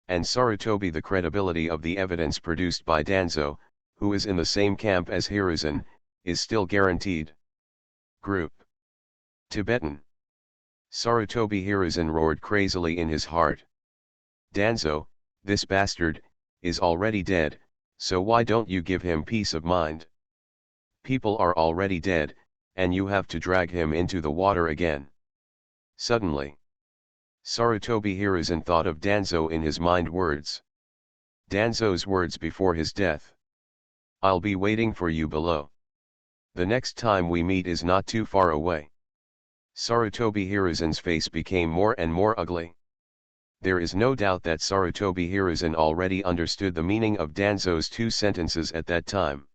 And Sarutobi, the credibility of the evidence produced by Danzo, who is in the same camp as Hiruzen, is still guaranteed. Group. Tibetan. Sarutobi Hiruzen roared crazily in his heart. Danzo, this bastard, is already dead, so why don't you give him peace of mind? People are already dead, and you have to drag him into the water again. Suddenly, Sarutobi Hiruzen thought of Danzo in his mind words. Danzo's words before his death. I'll be waiting for you below. The next time we meet is not too far away. Sarutobi Hiruzen's face became more and more ugly. There is no doubt that Sarutobi Hiruzen already understood the meaning of Danzo's two sentences at that time.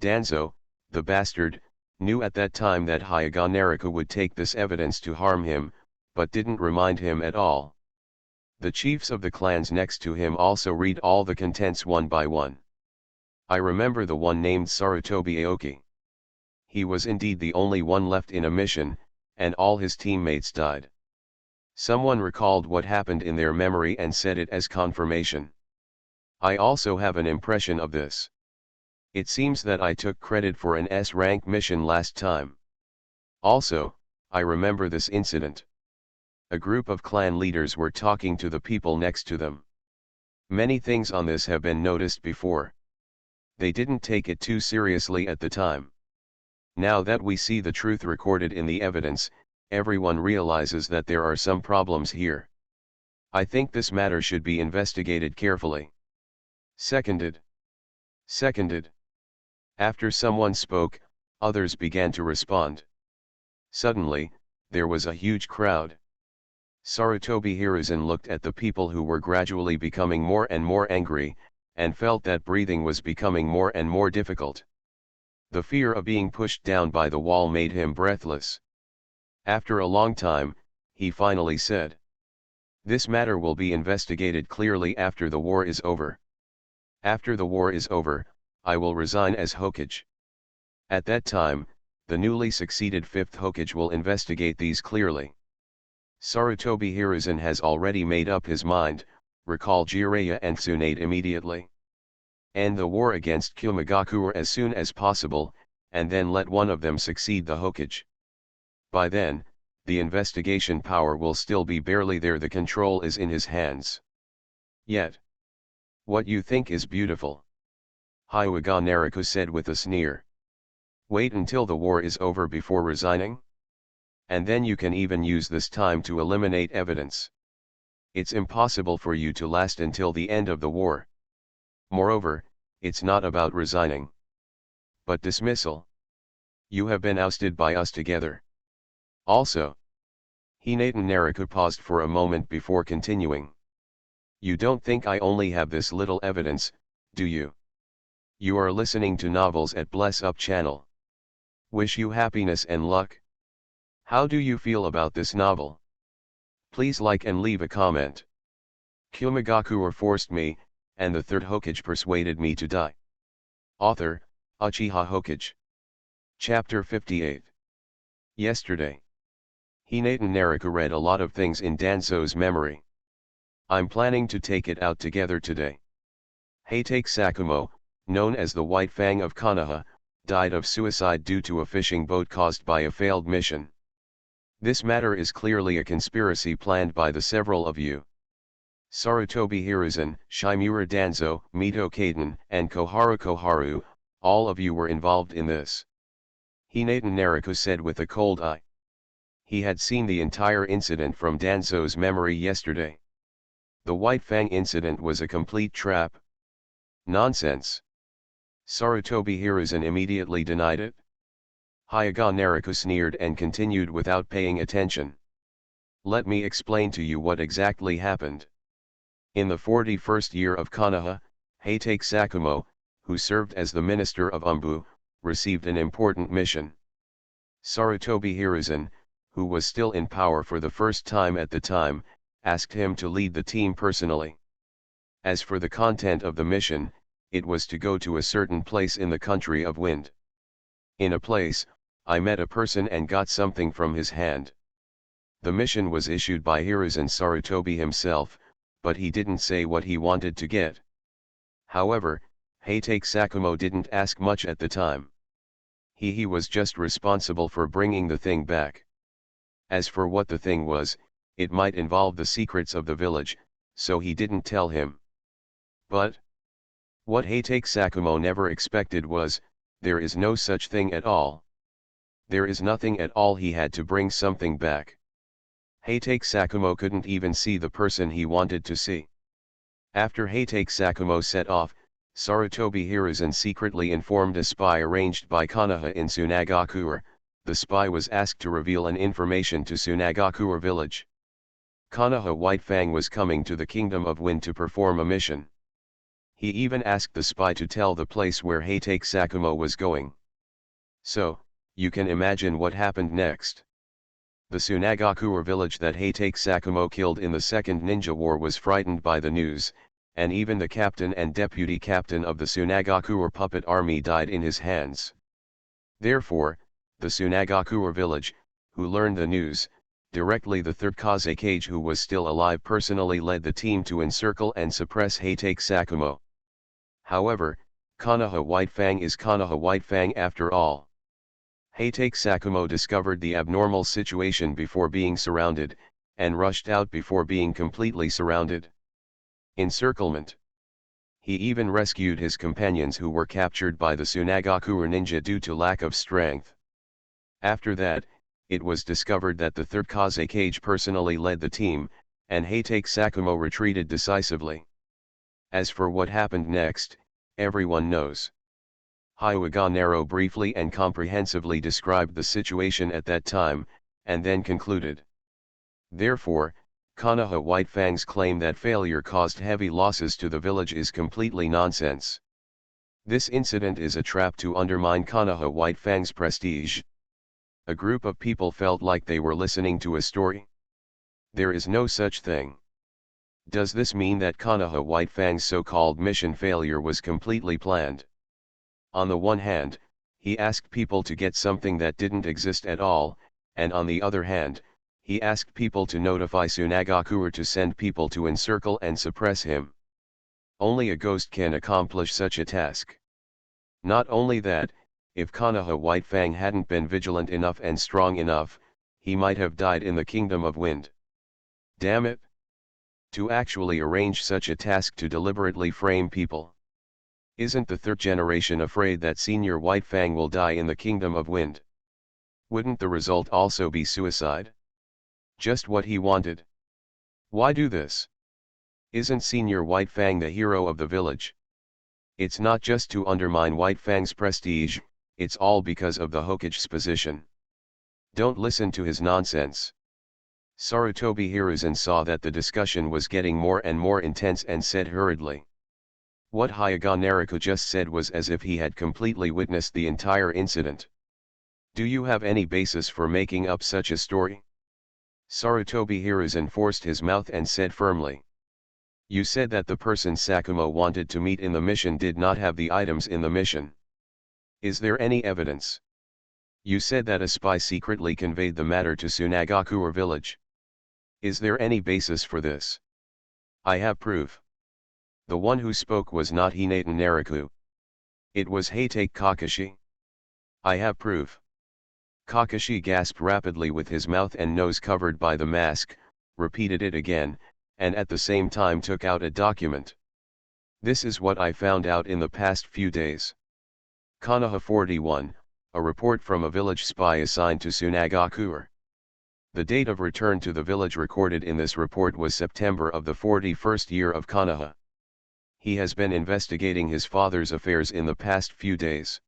Danzo, the bastard, knew at that time that Hyaga Nariku would take this evidence to harm him, but didn't remind him at all. The chiefs of the clans next to him also read all the contents one by one. I remember the one named Sarutobi Aoki. He was indeed the only one left in a mission, and all his teammates died. Someone recalled what happened in their memory and said it as confirmation. I also have an impression of this. It seems that I took credit for an S-rank mission last time. Also, I remember this incident. A group of clan leaders were talking to the people next to them. Many things on this have been noticed before. They didn't take it too seriously at the time. Now that we see the truth recorded in the evidence, everyone realizes that there are some problems here. I think this matter should be investigated carefully. Seconded. Seconded. After someone spoke, others began to respond. Suddenly, there was a huge crowd. Sarutobi Hiruzen looked at the people who were gradually becoming more and more angry, and felt that breathing was becoming more and more difficult. The fear of being pushed down by the wall made him breathless. After a long time, he finally said, "This matter will be investigated clearly after the war is over. After the war is over, I will resign as Hokage. At that time, the newly succeeded 5th Hokage will investigate these clearly." Sarutobi Hiruzen has already made up his mind, recall Jiraiya and Tsunade immediately. End the war against Kumogakure as soon as possible, and then let one of them succeed the Hokage. By then, the investigation power will still be barely there, the control is in his hands. Yet, what you think is beautiful, Hyaga Nariku said with a sneer. Wait until the war is over before resigning? And then you can even use this time to eliminate evidence. It's impossible for you to last until the end of the war. Moreover, it's not about resigning, but dismissal. You have been ousted by us together. Also, Hinatan Nariku paused for a moment before continuing. You don't think I only have this little evidence, do you? You are listening to novels at Bless Up channel. Wish you happiness and luck. How do you feel about this novel? Please like and leave a comment. Kumogakure forced me, and the Third Hokage persuaded me to die. Author, Uchiha Hokage. Chapter 58. Yesterday. Hinatan Naraka read a lot of things in Danzo's memory. I'm planning to take it out together today. Heitake Sakumo, known as the White Fang of Konoha, died of suicide due to a fishing boat caused by a failed mission. This matter is clearly a conspiracy planned by the several of you. Sarutobi Hiruzen, Shimura Danzo, Mito Kaden, and Koharu Koharu, all of you were involved in this. Hinatan Naraka said with a cold eye. He had seen the entire incident from Danzo's memory yesterday. The White Fang incident was a complete trap. Nonsense. Sarutobi Hiruzen immediately denied it. Hyuga Naraka sneered and continued without paying attention. Let me explain to you what exactly happened. In the 41st year of Konoha, Heitake Sakumo, who served as the minister of Umbu, received an important mission. Sarutobi Hiruzen, who was still in power for the first time at the time, asked him to lead the team personally. As for the content of the mission, it was to go to a certain place in the country of wind. In a place, I met a person and got something from his hand. The mission was issued by Hiruzen Sarutobi himself, but he didn't say what he wanted to get. However, Heitake Sakumo didn't ask much at the time. He was just responsible for bringing the thing back. As for what the thing was, it might involve the secrets of the village, so he didn't tell him. But what Heitake Sakumo never expected was, there is no such thing at all. There is nothing at all. He had to bring something back. Heitake Sakumo couldn't even see the person he wanted to see. After Heitake Sakumo set off, Sarutobi Hiruzen secretly informed a spy arranged by Konoha in Sunagakure. The spy was asked to reveal an information to Sunagakure village. Konoha White Fang was coming to the Kingdom of Wind to perform a mission. He even asked the spy to tell the place where Heitake Sakumo was going. So, you can imagine what happened next. The Sunagakure village that Heitake Sakumo killed in the Second Ninja War was frightened by the news, and even the captain and deputy captain of the Sunagakure puppet army died in his hands. Therefore, the Sunagakure village, who learned the news, directly the Third Hokage who was still alive personally led the team to encircle and suppress Heitake Sakumo. However, Konoha White Fang is Konoha White Fang after all. Heitake Sakumo discovered the abnormal situation before being surrounded, and rushed out before being completely surrounded. Encirclement. He even rescued his companions who were captured by the Sunagakure ninja due to lack of strength. After that, it was discovered that the Third Hokage personally led the team, and Heitake Sakumo retreated decisively. As for what happened next, everyone knows. Hyuga Naro briefly and comprehensively described the situation at that time, and then concluded. Therefore, Konoha White Fang's claim that failure caused heavy losses to the village is completely nonsense. This incident is a trap to undermine Konoha White Fang's prestige. A group of people felt like they were listening to a story. There is no such thing. Does this mean that Konoha White Fang's so-called mission failure was completely planned? On the one hand, he asked people to get something that didn't exist at all, and on the other hand, he asked people to notify Sunagakure to send people to encircle and suppress him. Only a ghost can accomplish such a task. Not only that, if Konoha White Fang hadn't been vigilant enough and strong enough, he might have died in the Kingdom of Wind. Damn it! To actually arrange such a task to deliberately frame people. Isn't the third generation afraid that Senior White Fang will die in the Kingdom of Wind? Wouldn't the result also be suicide? Just what he wanted. Why do this? Isn't Senior White Fang the hero of the village? It's not just to undermine White Fang's prestige, it's all because of the Hokage's position. Don't listen to his nonsense. Sarutobi Hiruzen saw that the discussion was getting more and more intense and said hurriedly. What Hyuga Naraka just said was as if he had completely witnessed the entire incident. Do you have any basis for making up such a story? Sarutobi Hiruzen forced his mouth and said firmly. You said that the person Sakumo wanted to meet in the mission did not have the items in the mission. Is there any evidence? You said that a spy secretly conveyed the matter to Kumogakure village. Is there any basis for this? I have proof. The one who spoke was not Hinata Nariku. It was Heitake Kakashi. I have proof. Kakashi gasped rapidly with his mouth and nose covered by the mask, repeated it again, and at the same time took out a document. This is what I found out in the past few days. Konoha 41, a report from a village spy assigned to Kumogakure. The date of return to the village recorded in this report was September of the 41st year of Konoha. He has been investigating his father's affairs in the past few days.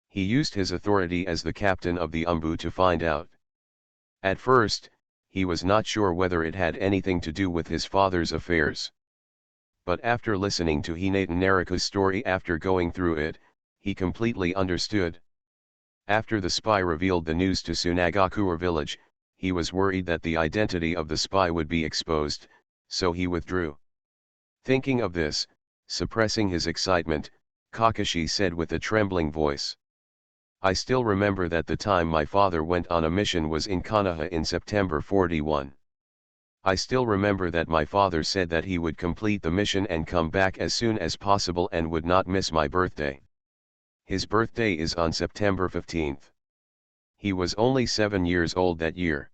He used his authority as the captain of the Umbu to find out. At first, he was not sure whether it had anything to do with his father's affairs. But after listening to Hinata Nariku's story, after going through it, he completely understood. After the spy revealed the news to Kumogakure village, he was worried that the identity of the spy would be exposed, so he withdrew. Thinking of this, suppressing his excitement, Kakashi said with a trembling voice. I still remember that the time my father went on a mission was in Konoha in September 41. I still remember that my father said that he would complete the mission and come back as soon as possible and would not miss my birthday. His birthday is on September 15th. He was only 7 years old that year.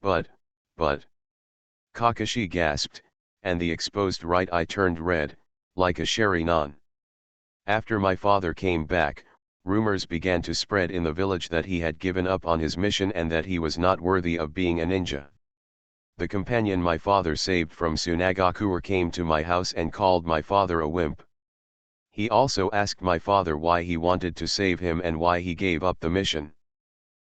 But, Kakashi gasped, and the exposed right eye turned red, like a sherry non. After my father came back, rumors began to spread in the village that he had given up on his mission and that he was not worthy of being a ninja. The companion my father saved from Kumogakure came to my house and called my father a wimp. He also asked my father why he wanted to save him and why he gave up the mission.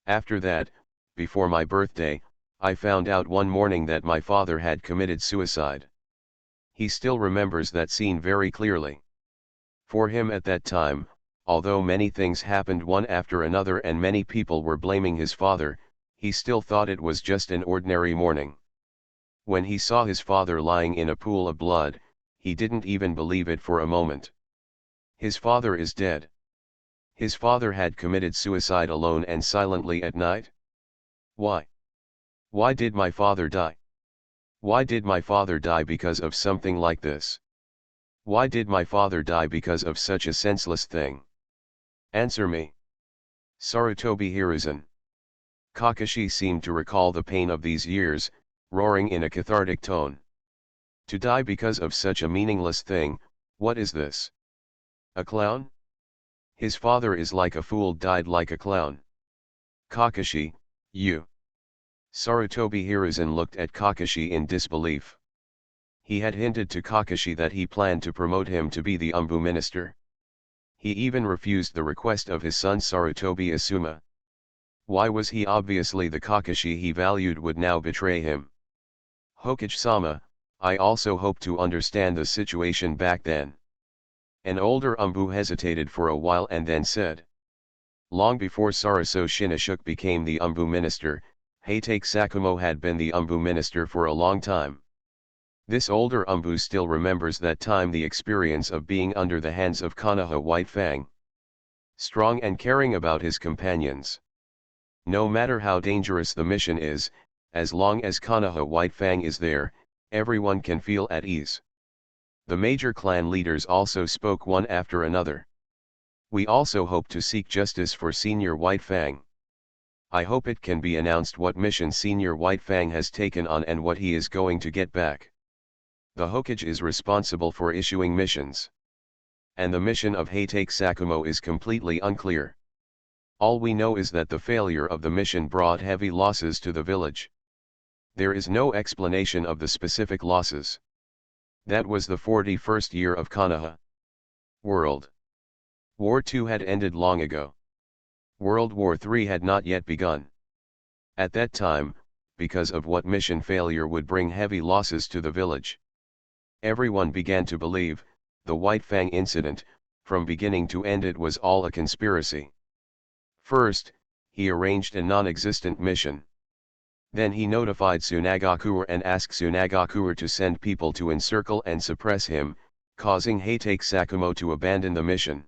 After that, before my birthday, I found out one morning that my father had committed suicide. He still remembers that scene very clearly. For him at that time, although many things happened one after another and many people were blaming his father, he still thought it was just an ordinary morning. When he saw his father lying in a pool of blood, he didn't even believe it for a moment. His father is dead. His father had committed suicide alone and silently at night? Why? Why did my father die? Why did my father die because of something like this? Why did my father die because of such a senseless thing? Answer me. Sarutobi Hiruzen. Kakashi seemed to recall the pain of these years, roaring in a cathartic tone. To die because of such a meaningless thing, what is this? A clown? His father is like a fool, died like a clown. Kakashi, you. Sarutobi Hiruzen looked at Kakashi in disbelief. He had hinted to Kakashi that he planned to promote him to be the Umbu minister. He even refused the request of his son Sarutobi Asuma. Why was he? Obviously the Kakashi he valued would now betray him. Hokage-sama, I also hope to understand the situation back then. An older Umbu hesitated for a while and then said. Long before Saraso Shinashuk became the Umbu minister, Heitake Sakumo had been the Umbu minister for a long time. This older Umbu still remembers that time, the experience of being under the hands of Konoha White Fang. Strong and caring about his companions. No matter how dangerous the mission is, as long as Konoha White Fang is there, everyone can feel at ease. The major clan leaders also spoke one after another. We also hope to seek justice for Senior White Fang. I hope it can be announced what mission Senior White Fang has taken on and what he is going to get back. The Hokage is responsible for issuing missions. And the mission of Heitake Sakumo is completely unclear. All we know is that the failure of the mission brought heavy losses to the village. There is no explanation of the specific losses. That was the 41st year of Konoha. World War II had ended long ago. World War III had not yet begun. At that time, because of what mission failure would bring heavy losses to the village. Everyone began to believe, the White Fang incident, from beginning to end it was all a conspiracy. First, he arranged a non-existent mission. Then he notified Tsunagakure and asked Tsunagakure to send people to encircle and suppress him, causing Hatake Sakumo to abandon the mission.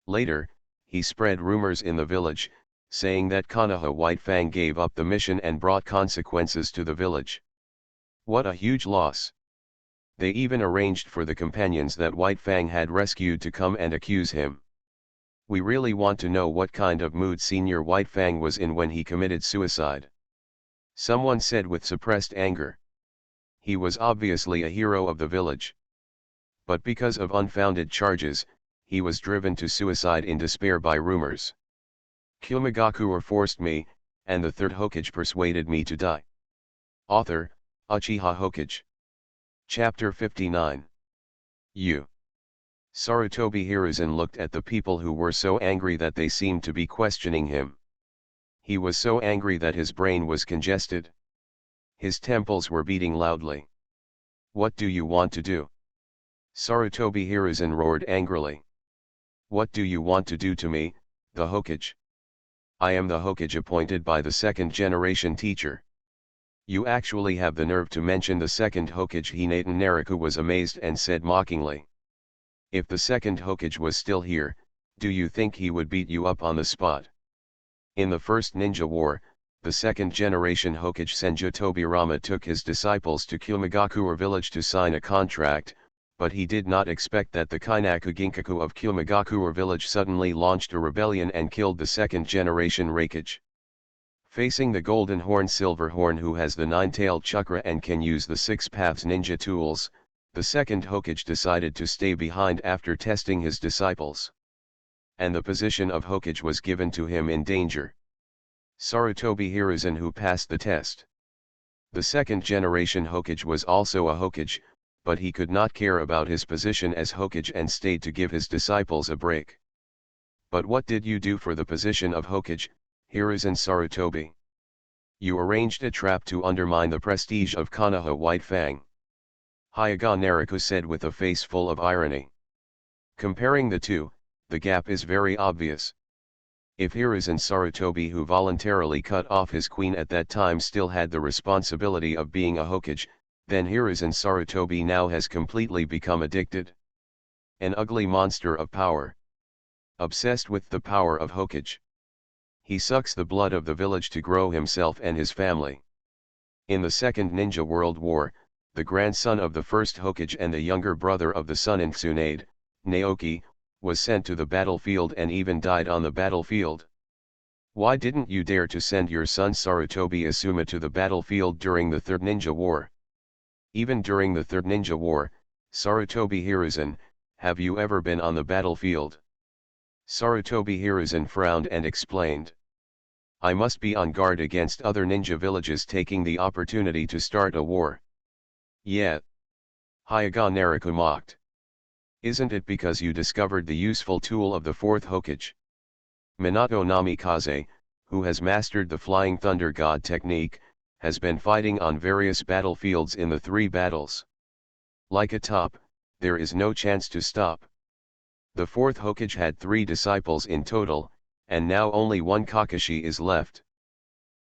Later, he spread rumors in the village, saying that Konoha White Fang gave up the mission and brought consequences to the village. What a huge loss! They even arranged for the companions that White Fang had rescued to come and accuse him. We really want to know what kind of mood Senior White Fang was in when he committed suicide. Someone said with suppressed anger. He was obviously a hero of the village. But because of unfounded charges, he was driven to suicide in despair by rumors. Kumogakure forced me, and the Third Hokage persuaded me to die. Author, Uchiha Hokage. Chapter 59. Sarutobi Hiruzen looked at the people who were so angry that they seemed to be questioning him. He was so angry that his brain was congested. His temples were beating loudly. What do you want to do? Sarutobi Hiruzen roared angrily. What do you want to do to me, the Hokage? I am the Hokage appointed by the second-generation teacher. You actually have the nerve to mention the second Hokage? Hinata Nariku was amazed and said mockingly. If the second Hokage was still here, do you think he would beat you up on the spot? In the first ninja war, the second-generation Hokage Senju Tobirama took his disciples to Kumogakure village to sign a contract, but he did not expect that the Kainaku Ginkaku of Kumogakure village suddenly launched a rebellion and killed the second-generation Raikage. Facing the Golden Horn Silverhorn who has the nine-tailed chakra and can use the six paths ninja tools, the second Hokage decided to stay behind after testing his disciples. And the position of Hokage was given to him in danger. Sarutobi Hiruzen who passed the test. The second-generation Hokage was also a Hokage, but he could not care about his position as Hokage and stayed to give his disciples a break. But what did you do for the position of Hokage, Hiruzen Sarutobi? You arranged a trap to undermine the prestige of Konoha White Fang. Hyuga Nariku said with a face full of irony. Comparing the two, the gap is very obvious. If Hiruzen Sarutobi who voluntarily cut off his queen at that time still had the responsibility of being a Hokage, then Hiruzen Sarutobi now has completely become addicted. An ugly monster of power. Obsessed with the power of Hokage. He sucks the blood of the village to grow himself and his family. In the Second Ninja World War, the grandson of the first Hokage and the younger brother of the son in Tsunade, Naoki, was sent to the battlefield and even died on the battlefield. Why didn't you dare to send your son Sarutobi Asuma to the battlefield during the Third Ninja War? Even during the Third Ninja War, Sarutobi Hiruzen, have you ever been on the battlefield? Sarutobi Hiruzen frowned and explained. I must be on guard against other ninja villages taking the opportunity to start a war. Yeah. Hyuga Nariku mocked. Isn't it because you discovered the useful tool of the fourth Hokage? Minato Namikaze, who has mastered the Flying Thunder God technique, has been fighting on various battlefields in the three battles. Like a top, there is no chance to stop. The fourth Hokage had 3 disciples in total, and now only one Kakashi is left.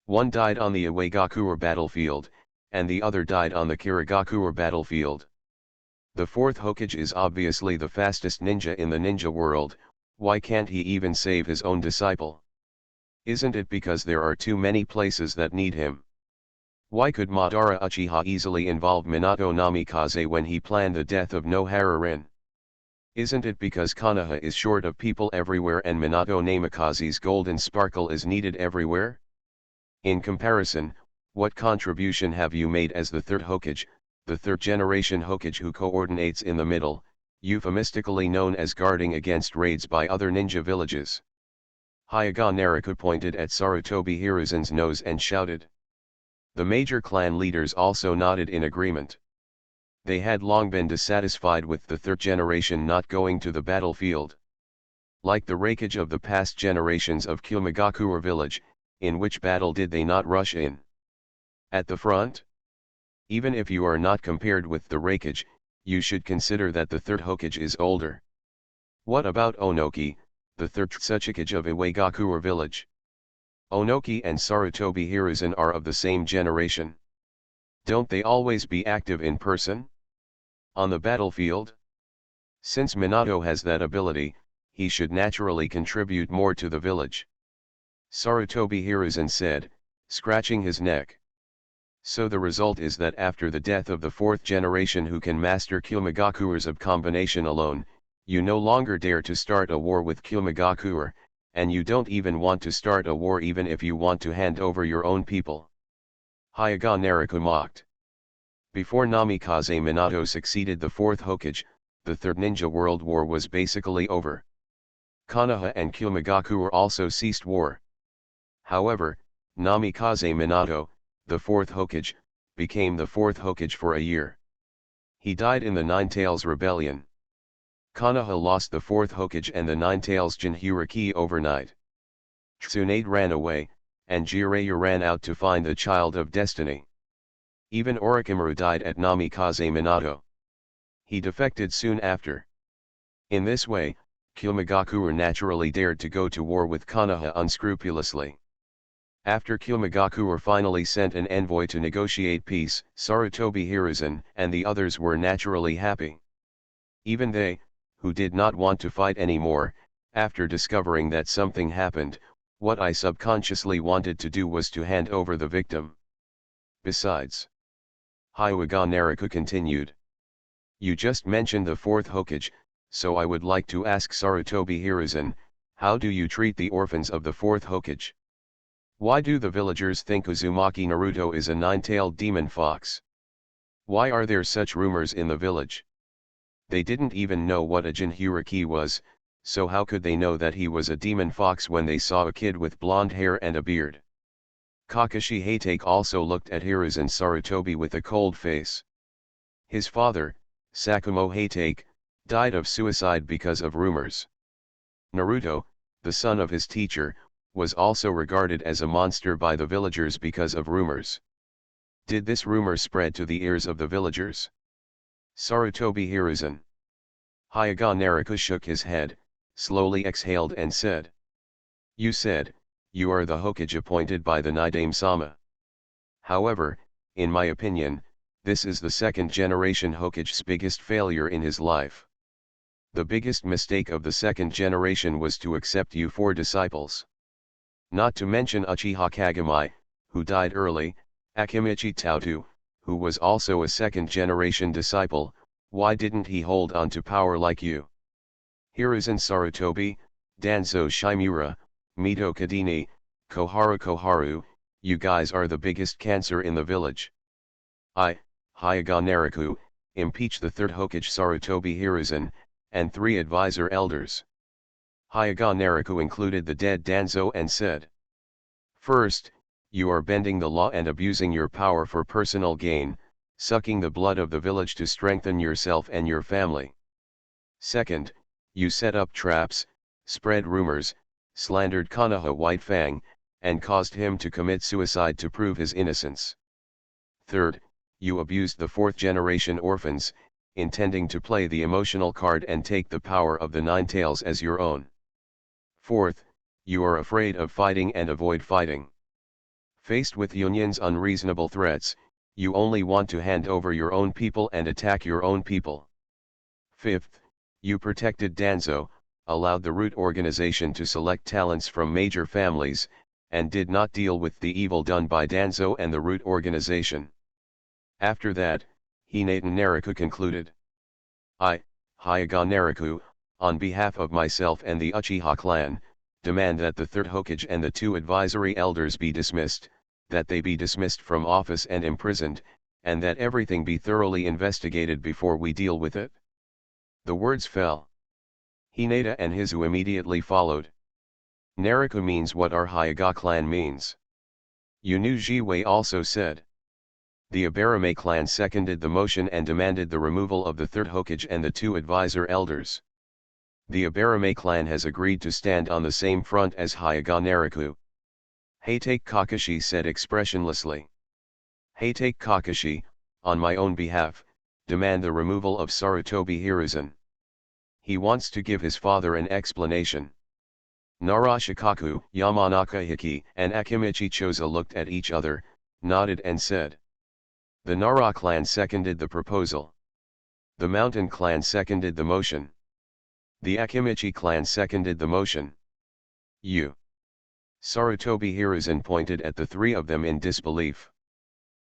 One died on the Iwagakure battlefield, and the other died on the Kirigakure battlefield. The fourth Hokage is obviously the fastest ninja in the ninja world. Why can't he even save his own disciple? Isn't it because there are too many places that need him? Why could Madara Uchiha easily involve Minato Namikaze when he planned the death of Nohara-rin? Isn't it because Konoha is short of people everywhere and Minato Namikaze's golden sparkle is needed everywhere? In comparison, what contribution have you made as the third Hokage, the third-generation Hokage who coordinates in the middle, euphemistically known as guarding against raids by other ninja villages? Hyuga Nariku pointed at Sarutobi Hiruzen's nose and shouted. The major clan leaders also nodded in agreement. They had long been dissatisfied with the third generation not going to the battlefield. Like the Raikage of the past generations of Kumogakure village, in which battle did they not rush in? At the front? Even if you are not compared with the Raikage, you should consider that the third Hokage is older. What about Onoki, the third Tsuchikage of Iwagakure village? Onoki and Sarutobi Hiruzen are of the same generation. Don't they always be active in person? On the battlefield? Since Minato has that ability, he should naturally contribute more to the village. Sarutobi Hiruzen said, scratching his neck. So the result is that after the death of the fourth generation who can master Kumogakure's of combination alone, you no longer dare to start a war with Kumogakure, and you don't even want to start a war even if you want to hand over your own people. Hyuga Naruto mocked. Before Namikaze Minato succeeded the fourth Hokage, the Third Ninja World War was basically over. Konoha and Kumogakure also ceased war. However, Namikaze Minato, the fourth Hokage, became the fourth Hokage for a year. He died in the Nine Tails Rebellion. Konoha lost the fourth Hokage and the Nine Tails Jinchuriki overnight. Tsunade ran away, and Jiraiya ran out to find the Child of Destiny. Even Orochimaru died at Namikaze Minato. He defected soon after. In this way, Kumogakure naturally dared to go to war with Konoha unscrupulously. After Kumogakure finally sent an envoy to negotiate peace, Sarutobi Hiruzen and the others were naturally happy. Even they, who did not want to fight anymore, after discovering that something happened, what I subconsciously wanted to do was to hand over the victim. Besides, Hyuga Naruto continued. You just mentioned the fourth Hokage, so I would like to ask Sarutobi Hiruzen, how do you treat the orphans of the fourth Hokage? Why do the villagers think Uzumaki Naruto is a nine-tailed demon fox? Why are there such rumors in the village? They didn't even know what a Jinchuriki was, so how could they know that he was a demon fox when they saw a kid with blonde hair and a beard? Kakashi Hatake also looked at Hiruzen Sarutobi with a cold face. His father, Sakumo Hatake, died of suicide because of rumors. Naruto, the son of his teacher, was also regarded as a monster by the villagers because of rumors. Did this rumor spread to the ears of the villagers? Sarutobi Hiruzen. Hyuga Naruto shook his head, slowly exhaled and said. You said, you are the Hokage appointed by the Nidame-sama. However, in my opinion, this is the second generation Hokage's biggest failure in his life. The biggest mistake of the second generation was to accept you for disciples. Not to mention Uchiha Kagami, who died early, Akimichi Tautu, who was also a second generation disciple. Why didn't he hold on to power like you? Hiruzen Sarutobi, Danzo Shimura, Mito Kadini, Koharu, you guys are the biggest cancer in the village. I, Hyuga Naruto, impeach the third Hokage Sarutobi Hiruzen, and 3 advisor elders. Hyuga Naruto included the dead Danzo and said. First, you are bending the law and abusing your power for personal gain, sucking the blood of the village to strengthen yourself and your family. Second, you set up traps, spread rumors, slandered Konoha White Fang, and caused him to commit suicide to prove his innocence. Third, you abused the fourth generation orphans, intending to play the emotional card and take the power of the Nine Tails as your own. Fourth, you are afraid of fighting and avoid fighting. Faced with Yunyin's unreasonable threats, you only want to hand over your own people and attack your own people. Fifth, you protected Danzo, allowed the root organization to select talents from major families, and did not deal with the evil done by Danzo and the root organization. After that, Hinata Naruto concluded. I, Hyuga Naruto, on behalf of myself and the Uchiha clan, demand that the third Hokage and the 2 advisory elders be dismissed, that they be dismissed from office and imprisoned, and that everything be thoroughly investigated before we deal with it. The words fell. Hinata and Hizu immediately followed. Naruto means what our Hyuga clan means. Yunu Jiwei also said. The Abarame clan seconded the motion and demanded the removal of the third Hokage and the 2 advisor elders. The Abarame clan has agreed to stand on the same front as Hyuga Naruto. Hatake Kakashi said expressionlessly. Hatake Kakashi, on my own behalf, demand the removal of Sarutobi Hiruzen. He wants to give his father an explanation. Narashikaku, Yamanaka Hiki, and Akimichi Choza looked at each other, nodded and said. The Nara clan seconded the proposal. The Mountain clan seconded the motion. The Akimichi clan seconded the motion. You. Sarutobi Hiruzen pointed at the three of them in disbelief.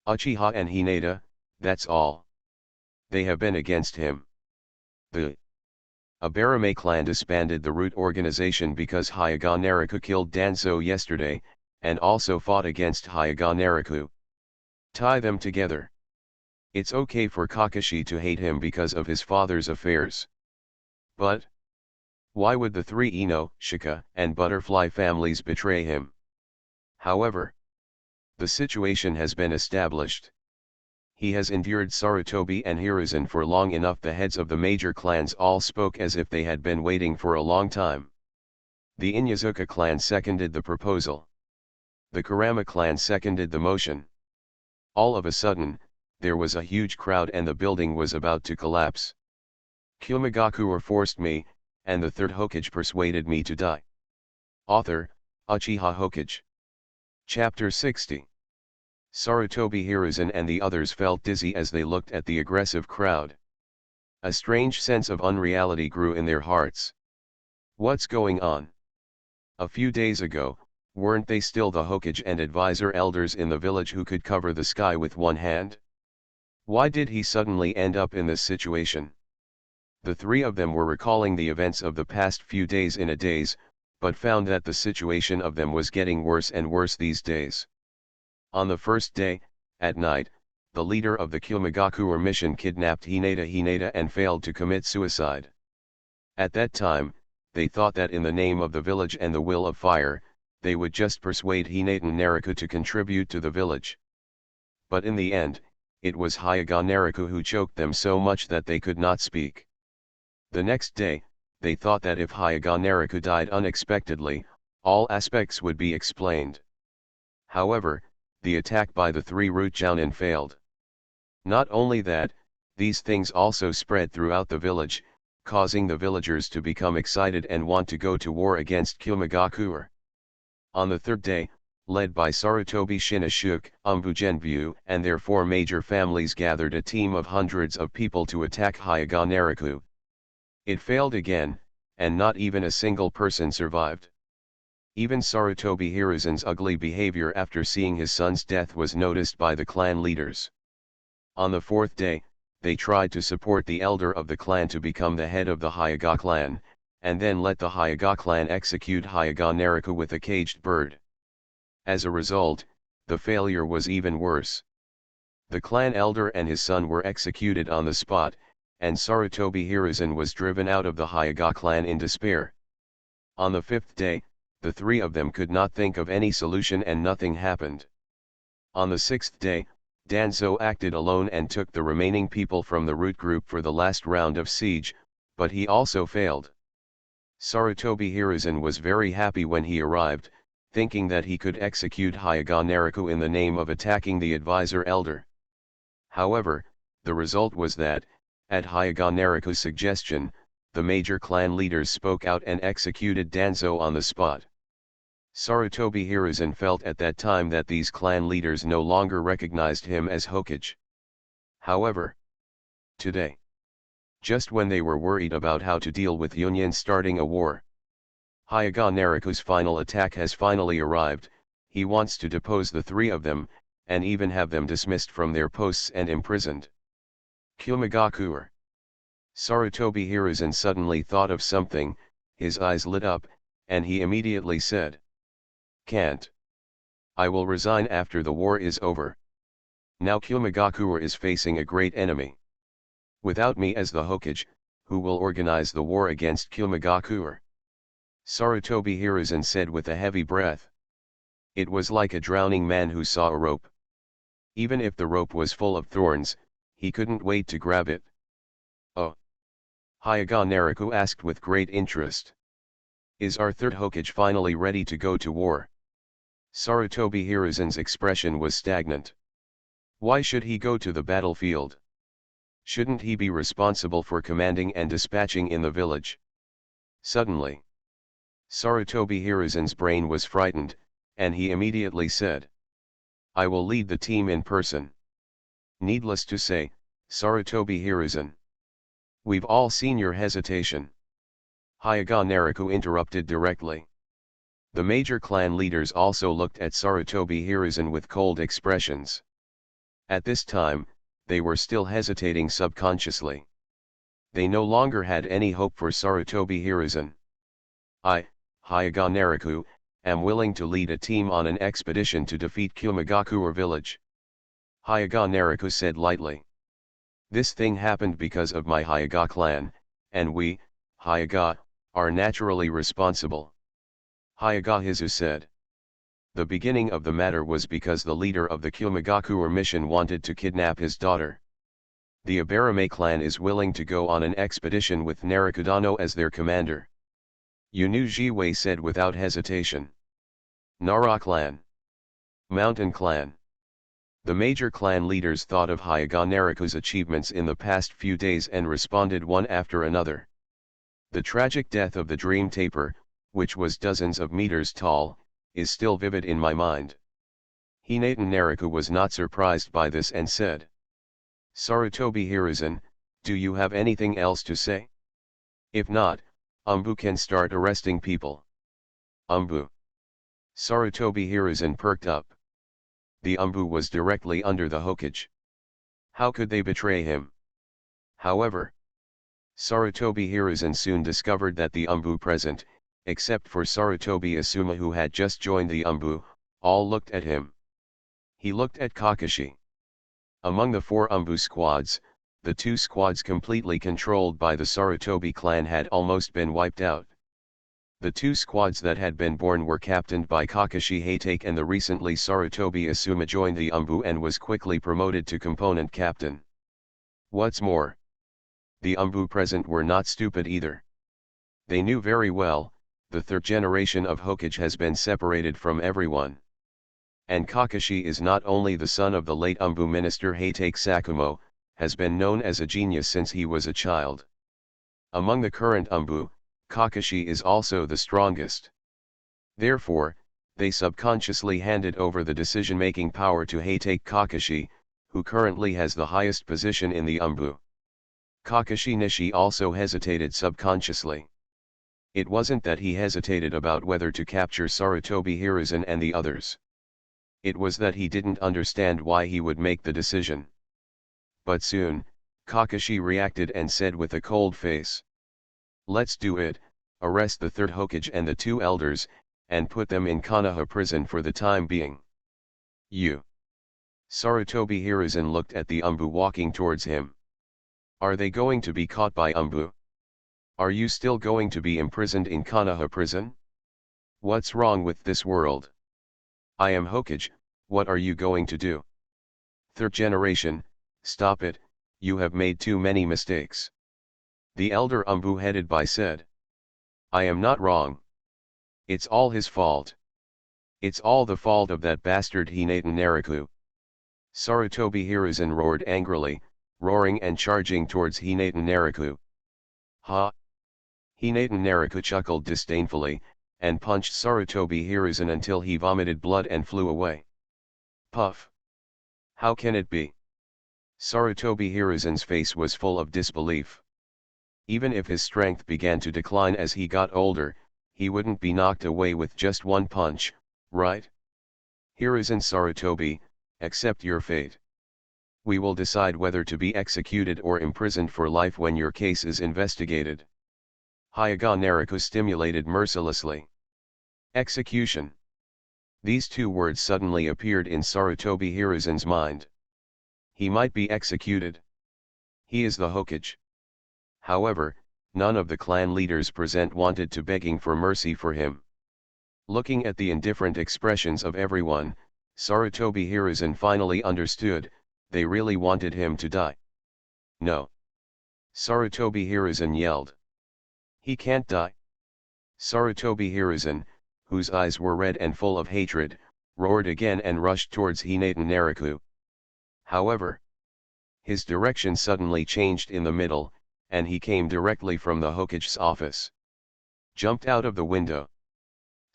Uchiha and Hinata, that's all. They have been against him. The Abarame clan disbanded the root organization because Hyuga Naraku killed Danzo yesterday, and also fought against Hyuga Naraku. Tie them together. It's okay for Kakashi to hate him because of his father's affairs. But why would the three Ino, Shika, and Butterfly families betray him? However, the situation has been established. He has endured Sarutobi and Hiruzen for long enough. The heads of the major clans all spoke as if they had been waiting for a long time. The Inyazuka clan seconded the proposal. The Kurama clan seconded the motion. All of a sudden, there was a huge crowd and the building was about to collapse. Kumogakure forced me, and the Third Hokage persuaded me to die. Author, Uchiha Hokage. Chapter 60. Sarutobi Hiruzen and the others felt dizzy as they looked at the aggressive crowd. A strange sense of unreality grew in their hearts. What's going on? A few days ago, weren't they still the Hokage and advisor elders in the village who could cover the sky with one hand? Why did he suddenly end up in this situation? The three of them were recalling the events of the past few days in a daze, but found that the situation of them was getting worse and worse these days. On the first day, at night, the leader of the Kumogakure mission kidnapped Hinata and failed to commit suicide. At that time, they thought that in the name of the village and the will of fire, they would just persuade Hinata Naraku to contribute to the village. But in the end, it was Hyuga Naraku who choked them so much that they could not speak. The next day, they thought that if Hyuga Naraku died unexpectedly, all aspects would be explained. However, the attack by the three root Jounin failed. Not only that, these things also spread throughout the village, causing the villagers to become excited and want to go to war against Kumogakure. On the third day, led by Sarutobi Shinoshuke, Umbugenbu, and their four major families gathered a team of hundreds of people to attack Hyuga Naraku. It failed again, and not even a single person survived. Even Sarutobi Hiruzen's ugly behavior after seeing his son's death was noticed by the clan leaders. On the fourth day, they tried to support the elder of the clan to become the head of the Hyuga clan, and then let the Hyuga clan execute Hyuga Naraku with a caged bird. As a result, the failure was even worse. The clan elder and his son were executed on the spot, and Sarutobi Hiruzen was driven out of the Hyuga clan in despair. On the fifth day, the three of them could not think of any solution and nothing happened. On the sixth day, Danzo acted alone and took the remaining people from the root group for the last round of siege, but he also failed. Sarutobi Hiruzen was very happy when he arrived, thinking that he could execute Hyuga Naraku in the name of attacking the advisor elder. However, the result was that, at Hyuga Naraku's suggestion, the major clan leaders spoke out and executed Danzo on the spot. Sarutobi Hiruzen felt at that time that these clan leaders no longer recognized him as Hokage. However, today, just when they were worried about how to deal with Union starting a war, Hyuga Naraku's final attack has finally arrived. He wants to depose the three of them, and even have them dismissed from their posts and imprisoned. Kumogakure. Sarutobi Hiruzen suddenly thought of something, his eyes lit up, and he immediately said, "Can't. I will resign after the war is over. Now Kumogakure is facing a great enemy. Without me as the Hokage, who will organize the war against Kumogakure?" Sarutobi Hiruzen said with a heavy breath. It was like a drowning man who saw a rope. Even if the rope was full of thorns, he couldn't wait to grab it. "Oh." Hyuga Naraku asked with great interest. "Is our third Hokage finally ready to go to war?" Sarutobi Hiruzen's expression was stagnant. Why should he go to the battlefield? Shouldn't he be responsible for commanding and dispatching in the village? Suddenly, Sarutobi Hiruzen's brain was frightened, and he immediately said, "I will lead the team in person." Needless to say, Sarutobi Hiruzen, we've all seen your hesitation. Hyuga Nariku interrupted directly. The major clan leaders also looked at Sarutobi Hiruzen with cold expressions. At this time, they were still hesitating subconsciously. They no longer had any hope for Sarutobi Hiruzen. I, Hyuga Nariku, am willing to lead a team on an expedition to defeat Kumogakure village. Hyuga Nariku said lightly. This thing happened because of my Hyuga clan, and we, Hyuga, are naturally responsible. Hyuga Hizu said. The beginning of the matter was because the leader of the Kumogakure mission wanted to kidnap his daughter. The Abarame clan is willing to go on an expedition with Narukudano as their commander. Yunu Jiwei said without hesitation. Nara clan. Mountain clan. The major clan leaders thought of Hyuga Nariku's achievements in the past few days and responded one after another. The tragic death of the dream taper, which was dozens of meters tall, is still vivid in my mind. Hinatan Nariku was not surprised by this and said, Sarutobi Hiruzen, do you have anything else to say? If not, Umbu can start arresting people. Umbu. Sarutobi Hiruzen perked up. The Umbu was directly under the Hokage. How could they betray him? However, Sarutobi Hiruzen soon discovered that the Umbu present, except for Sarutobi Asuma who had just joined the Umbu, all looked at him. He looked at Kakashi. Among the 4 Umbu squads, the 2 squads completely controlled by the Sarutobi clan had almost been wiped out. The 2 squads that had been born were captained by Kakashi Hatake, and the recently Sarutobi Asuma joined the Umbu and was quickly promoted to component captain. What's more, the Umbu present were not stupid either. They knew very well, the 3rd generation of Hokage has been separated from everyone. And Kakashi is not only the son of the late Umbu minister Hatake Sakumo, has been known as a genius since he was a child. Among the current Umbu, Kakashi is also the strongest. Therefore, they subconsciously handed over the decision-making power to Hatake Kakashi, who currently has the highest position in the Umbu. Kakashi Nishi also hesitated subconsciously. It wasn't that he hesitated about whether to capture Sarutobi Hiruzen and the others. It was that he didn't understand why he would make the decision. But soon, Kakashi reacted and said with a cold face. Let's do it, arrest the 3rd Hokage and the 2 elders, and put them in Konoha prison for the time being. You. Sarutobi Hiruzen looked at the Umbu walking towards him. Are they going to be caught by Umbu? Are you still going to be imprisoned in Konoha prison? What's wrong with this world? I am Hokage, what are you going to do? 3rd generation, stop it, you have made too many mistakes. The elder Umbu headed by said. I am not wrong. It's all his fault. It's all the fault of that bastard Hinatan Nariku. Sarutobi Hiruzen roared angrily, roaring and charging towards Hinatan Nariku. Ha! Hinatan Nariku chuckled disdainfully, and punched Sarutobi Hiruzen until he vomited blood and flew away. Puff! How can it be? Sarutobi Hiruzen's face was full of disbelief. Even if his strength began to decline as he got older, he wouldn't be knocked away with just one punch, right? Hiruzen Sarutobi, accept your fate. We will decide whether to be executed or imprisoned for life when your case is investigated. Hyuga Nariku stimulated mercilessly. Execution. These 2 words suddenly appeared in Sarutobi Hiruzen's mind. He might be executed. He is the Hokage. However, none of the clan leaders present wanted to begging for mercy for him. Looking at the indifferent expressions of everyone, Sarutobi Hiruzen finally understood, they really wanted him to die. No. Sarutobi Hiruzen yelled. He can't die. Sarutobi Hiruzen, whose eyes were red and full of hatred, roared again and rushed towards Hinatan Nariku. However, his direction suddenly changed in the middle, and he came directly from the Hokage's office. Jumped out of the window.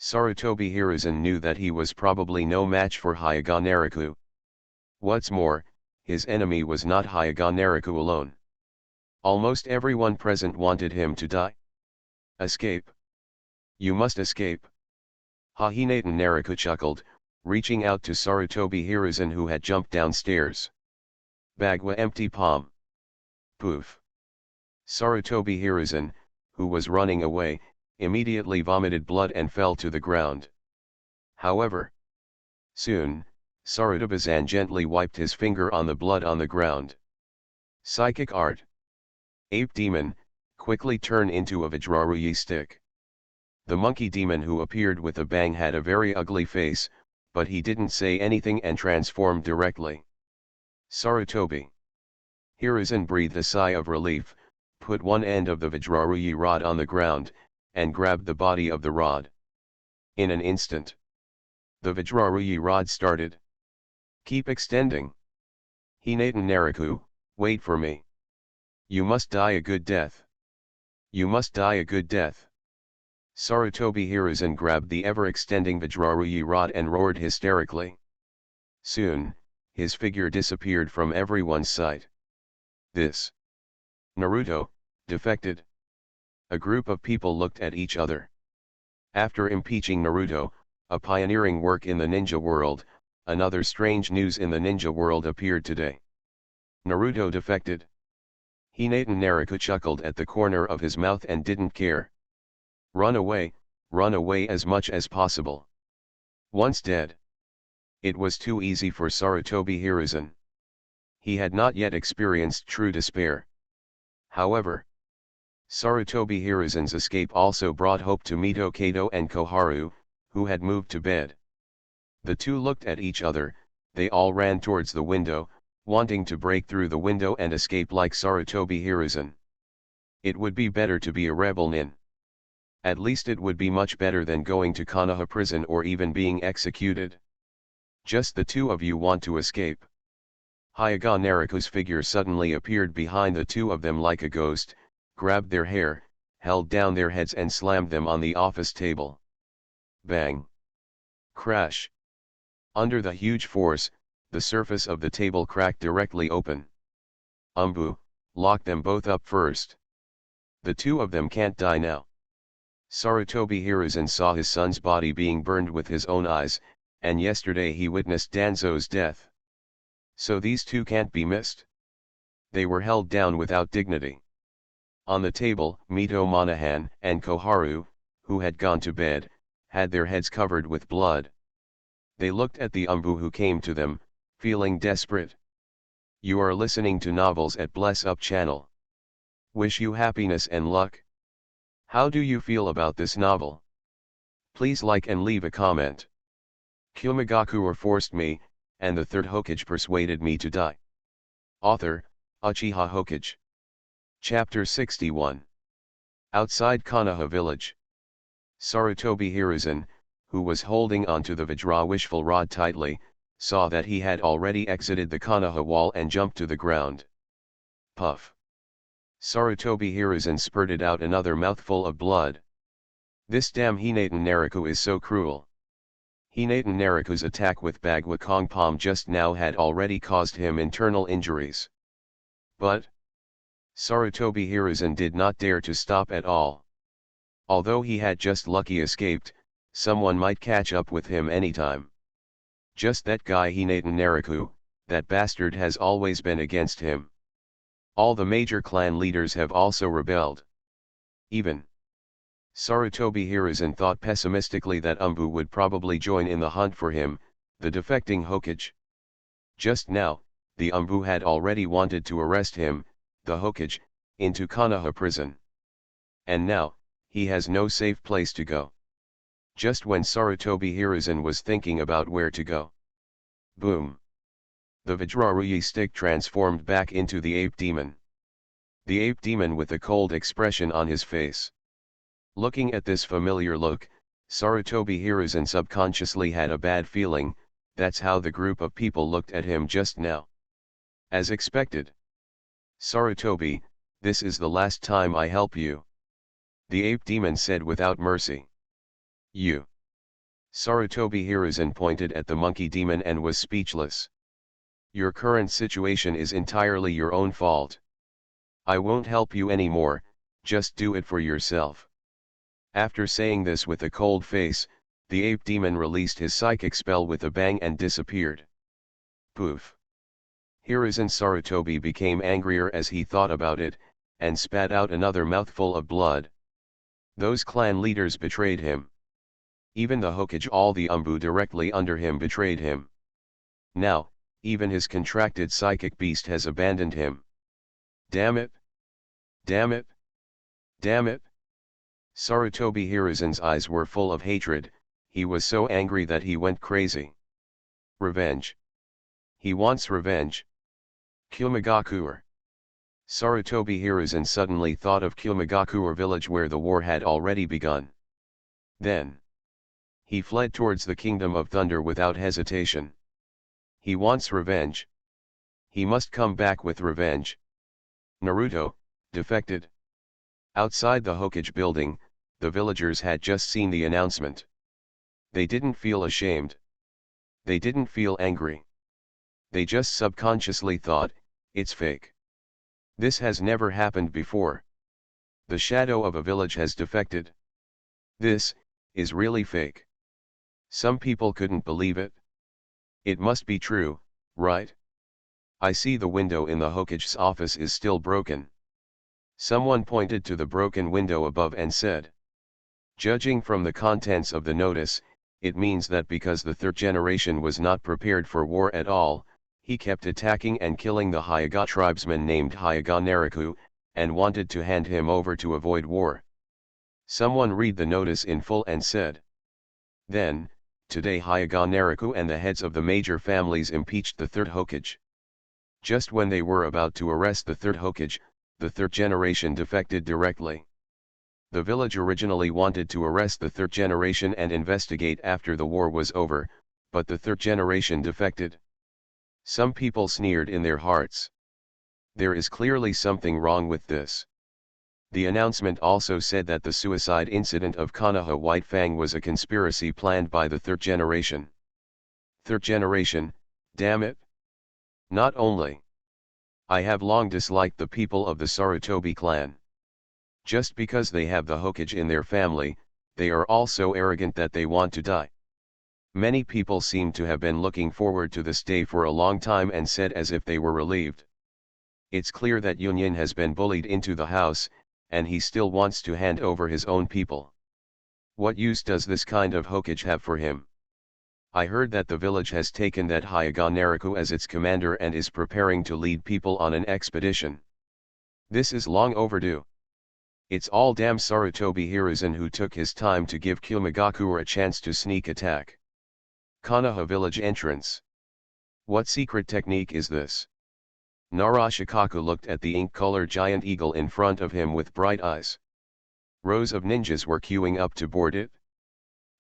Sarutobi Hiruzen knew that he was probably no match for Hyuga. What's more, his enemy was not Hyuga alone. Almost everyone present wanted him to die. Escape. You must escape. Hinatan Naruto chuckled, reaching out to Sarutobi Hiruzen who had jumped downstairs. Bagwa empty palm. Poof. Sarutobi Hiruzen, who was running away, immediately vomited blood and fell to the ground. However, soon, Sarutobizan gently wiped his finger on the blood on the ground. Psychic art. Ape demon, quickly turn into a Vajraruyi stick. The monkey demon who appeared with a bang had a very ugly face, but he didn't say anything and transformed directly. Sarutobi Hiruzen breathed a sigh of relief, put one end of the Vajraruyi rod on the ground, and grabbed the body of the rod. In an instant, the Vajraruyi rod started. Keep extending. Hinatan Naruto, wait for me. You must die a good death. You must die a good death. Sarutobi Hiruzen grabbed the ever-extending Vajraruyi rod and roared hysterically. Soon, his figure disappeared from everyone's sight. This Naruto defected. A group of people looked at each other. After impeaching Naruto, a pioneering work in the ninja world, another strange news in the ninja world appeared today. Naruto defected. Hinatan Naruto chuckled at the corner of his mouth and didn't care. Run away as much as possible. Once dead. It was too easy for Sarutobi Hiruzen. He had not yet experienced true despair. However, Sarutobi Hiruzen's escape also brought hope to Mito Kato and Koharu, who had moved to bed. The two looked at each other, they all ran towards the window, wanting to break through the window and escape like Sarutobi Hiruzen. It would be better to be a rebel nin. At least it would be much better than going to Konoha prison or even being executed. Just the two of you want to escape. Hyuga Naruto's figure suddenly appeared behind the two of them like a ghost, grabbed their hair, held down their heads and slammed them on the office table. Bang! Crash! Under the huge force, the surface of the table cracked directly open. Lock them both up first. The two of them can't die now. Sarutobi Hiruzen saw his son's body being burned with his own eyes, and yesterday he witnessed Danzo's death. So these two can't be missed. They were held down without dignity. On the table, Mito Monahan and Koharu, who had gone to bed, had their heads covered with blood. They looked at the who came to them, feeling desperate. You are listening to novels at Bless Up channel. Wish you happiness and luck. How do you feel about this novel? Please like and leave a comment. Kumogakure forced me, and the Third Hokage persuaded me to die. Author, Uchiha Hokage. Chapter 61. Outside Konoha village. Sarutobi Hiruzen, who was holding onto the Vajra wishful rod tightly, saw that he had already exited the Konoha wall and jumped to the ground. Puff. Sarutobi Hiruzen spurted out another mouthful of blood. This damn Hinatan Naruto is so cruel. Hinatan Naruto's attack with Bagwa Kong Palm just now had already caused him internal injuries. But Sarutobi Hiruzen did not dare to stop at all. Although he had just lucky escaped, someone might catch up with him anytime. Just that guy Hinatan Naruto, that bastard has always been against him. All the major clan leaders have also rebelled. Even Sarutobi Hiruzen thought pessimistically that would probably join in the hunt for him, the defecting Hokage. Just now, the had already wanted to arrest him, the Hokage, into Konoha prison. And now, he has no safe place to go. Just when Sarutobi Hiruzen was thinking about where to go. Boom! The Vajraruyi stick transformed back into the ape demon. The ape demon with a cold expression on his face. Looking at this familiar look, Sarutobi Hiruzen subconsciously had a bad feeling, that's how the group of people looked at him just now. As expected. Sarutobi, this is the last time I help you. The ape demon said without mercy. You. Sarutobi Hiruzen pointed at the monkey demon and was speechless. Your current situation is entirely your own fault. I won't help you anymore, just do it for yourself. After saying this with a cold face, the ape demon released his psychic spell with a bang and disappeared. Poof. Hiruzen Sarutobi became angrier as he thought about it, and spat out another mouthful of blood. Those clan leaders betrayed him. Even the Hokage, all the Umbu directly under him, betrayed him. Now, even his contracted psychic beast has abandoned him. Damn it! Damn it! Damn it! Sarutobi Hiruzen's eyes were full of hatred. He was so angry that he went crazy. Revenge. He wants revenge. Kumogakure. Sarutobi Hiruzen suddenly thought of Kumogakure village where the war had already begun. Then he fled towards the Kingdom of Thunder without hesitation. He wants revenge. He must come back with revenge. Naruto, defected. Outside the Hokage building, the villagers had just seen the announcement. They didn't feel ashamed. They didn't feel angry. They just subconsciously thought, it's fake. This has never happened before. The shadow of a village has defected. This is really fake. Some people couldn't believe it. It must be true, right? I see the window in the Hokage's office is still broken. Someone pointed to the broken window above and said. Judging from the contents of the notice, it means that because the third generation was not prepared for war at all, he kept attacking and killing the Hyuga tribesman named Hyuga Naraku, and wanted to hand him over to avoid war. Someone read the notice in full and said. Then, today Hyuga Naraku and the heads of the major families impeached the third Hokage. Just when they were about to arrest the third Hokage, the third generation defected directly. The village originally wanted to arrest the third generation and investigate after the war was over, but the third generation defected. Some people sneered in their hearts. There is clearly something wrong with this. The announcement also said that the suicide incident of Konoha White Fang was a conspiracy planned by the third generation. Third generation, damn it! Not only. I have long disliked the people of the Sarutobi clan. Just because they have the Hokage in their family, they are all so arrogant that they want to die. Many people seem to have been looking forward to this day for a long time and said as if they were relieved. It's clear that Yunyin has been bullied into the house, and he still wants to hand over his own people. What use does this kind of Hokage have for him? I heard that the village has taken that Hyuga Naraku as its commander and is preparing to lead people on an expedition. This is long overdue. It's all damn Sarutobi Hiruzen who took his time to give Kumogakure a chance to sneak attack. Konoha village entrance. What secret technique is this? Narashikaku looked at the ink-colored giant eagle in front of him with bright eyes. Rows of ninjas were queuing up to board it.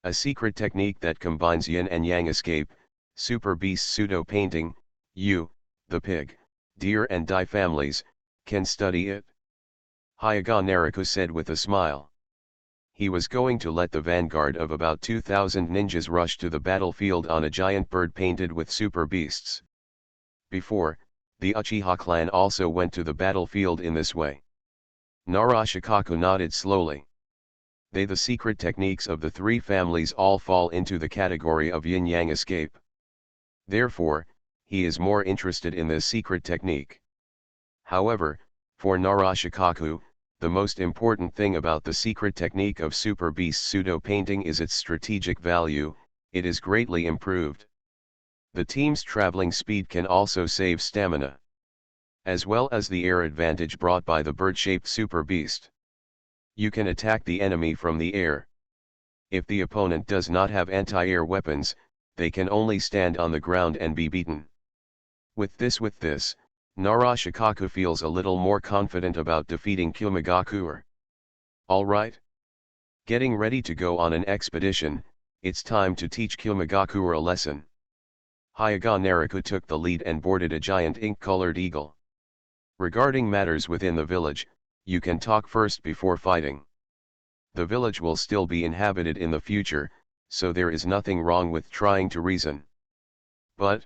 A secret technique that combines yin and yang escape, super beast pseudo painting. You, the pig, deer and dai families, can study it. Hyuga Naraku said with a smile. He was going to let the vanguard of about 2,000 ninjas rush to the battlefield on a giant bird painted with super beasts. Before, the Uchiha clan also went to the battlefield in this way. Narashikaku nodded slowly. The secret techniques of the three families all fall into the category of yin-yang escape. Therefore, he is more interested in this secret technique. However, for Narashikaku, the most important thing about the secret technique of Super Beast pseudo-painting is its strategic value. It is greatly improved. The team's traveling speed can also save stamina, as well as the air advantage brought by the bird-shaped Super Beast. You can attack the enemy from the air. If the opponent does not have anti-air weapons, they can only stand on the ground and be beaten. With this, Narashikaku feels a little more confident about defeating Kumogakure. Alright. Getting ready to go on an expedition, it's time to teach Kumogakure a lesson. Hyuga Naraku took the lead and boarded a giant ink-colored eagle. Regarding matters within the village, you can talk first before fighting. The village will still be inhabited in the future, so there is nothing wrong with trying to reason. But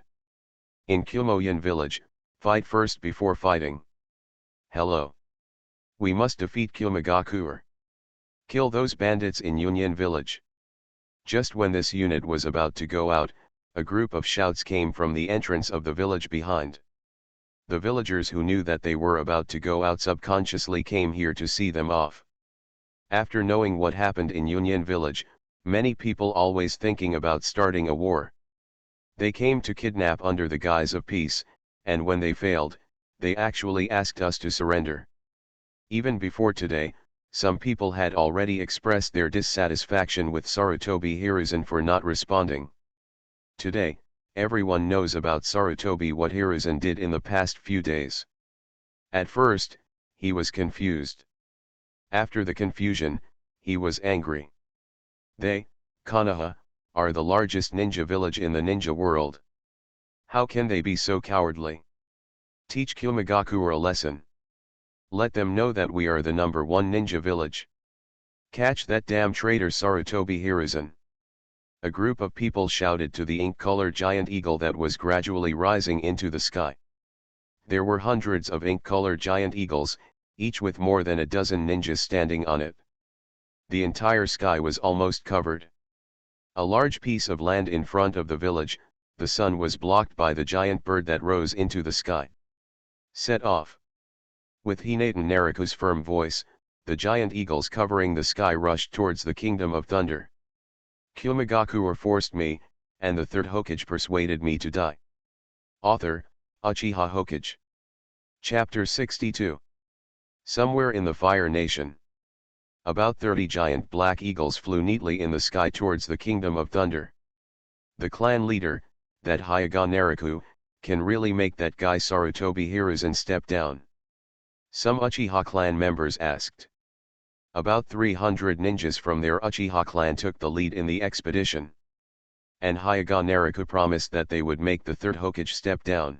in Kumoyan village, fight first before fighting. Hello. We must defeat Kumogakure. Kill those bandits in Union village. Just when this unit was about to go out, a group of shouts came from the entrance of the village behind. The villagers who knew that they were about to go out subconsciously came here to see them off. After knowing what happened in Union village, many people always thinking about starting a war. They came to kidnap under the guise of peace, and when they failed, they actually asked us to surrender. Even before today, some people had already expressed their dissatisfaction with Sarutobi Hiruzen for not responding. Today, everyone knows about Sarutobi what Hiruzen did in the past few days. At first, he was confused. After the confusion, he was angry. They, Konoha, are the largest ninja village in the ninja world. How can they be so cowardly? Teach Kumogakure a lesson. Let them know that we are the #1 ninja village. Catch that damn traitor Sarutobi Hiruzen. A group of people shouted to the ink-colored giant eagle that was gradually rising into the sky. There were hundreds of ink-colored giant eagles, each with more than a dozen ninjas standing on it. The entire sky was almost covered. A large piece of land in front of the village, the sun was blocked by the giant bird that rose into the sky. Set off. With Hinatan Nariku's firm voice, the giant eagles covering the sky rushed towards the Kingdom of Thunder. Kumogakure forced me, and the Third Hokage persuaded me to die. Author, Uchiha Hokage. Chapter 62. Somewhere in the Fire Nation. About 30 giant black eagles flew neatly in the sky towards the Kingdom of Thunder. The clan leader, that Hyuga Nariku, can really make that guy Sarutobi Hiruzen step down? Some Uchiha clan members asked. About 300 ninjas from their Uchiha clan took the lead in the expedition. And Hyuga Nariku promised that they would make the Third Hokage step down.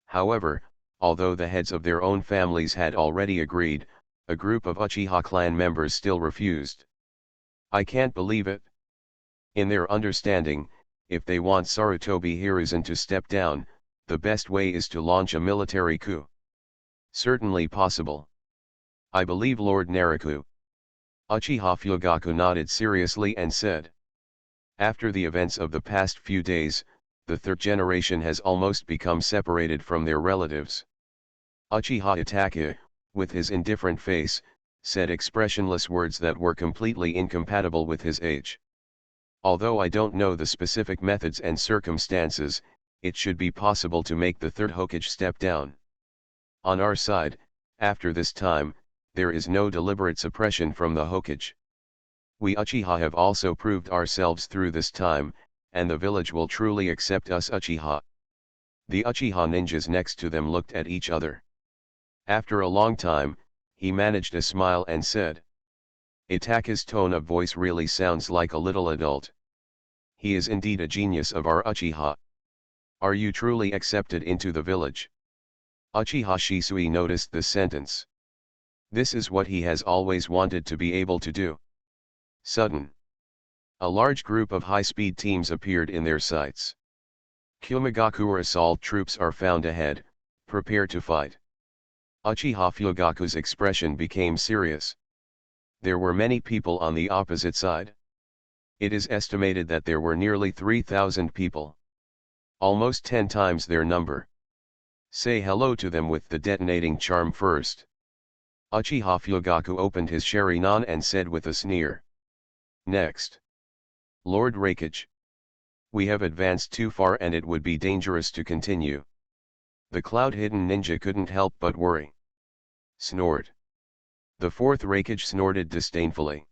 However, although the heads of their own families had already agreed, a group of Uchiha clan members still refused. I can't believe it. In their understanding, if they want Sarutobi Hiruzen to step down, the best way is to launch a military coup. Certainly possible. I believe Lord Nariku. Uchiha Fugaku nodded seriously and said. After the events of the past few days, the third generation has almost become separated from their relatives. Uchiha Itachi, with his indifferent face, said expressionless words that were completely incompatible with his age. Although I don't know the specific methods and circumstances, it should be possible to make the Third Hokage step down. On our side, after this time, there is no deliberate suppression from the Hokage. We Uchiha have also proved ourselves through this time, and the village will truly accept us Uchiha. The Uchiha ninjas next to them looked at each other. After a long time, he managed a smile and said. Itachi's tone of voice really sounds like a little adult. He is indeed a genius of our Uchiha. Are you truly accepted into the village? Uchiha Shisui noticed this sentence. This is what he has always wanted to be able to do. Sudden. A large group of high-speed teams appeared in their sights. Kumogakure assault troops are found ahead, prepare to fight. Uchiha Fugaku's expression became serious. There were many people on the opposite side. It is estimated that there were nearly 3,000 people. Almost 10 times their number. Say hello to them with the detonating charm first. Uchiha Fugaku opened his Sharingan and said with a sneer. Next. Lord Raikage. We have advanced too far and it would be dangerous to continue. The cloud-hidden ninja couldn't help but worry. Snort. The fourth Raikage snorted disdainfully.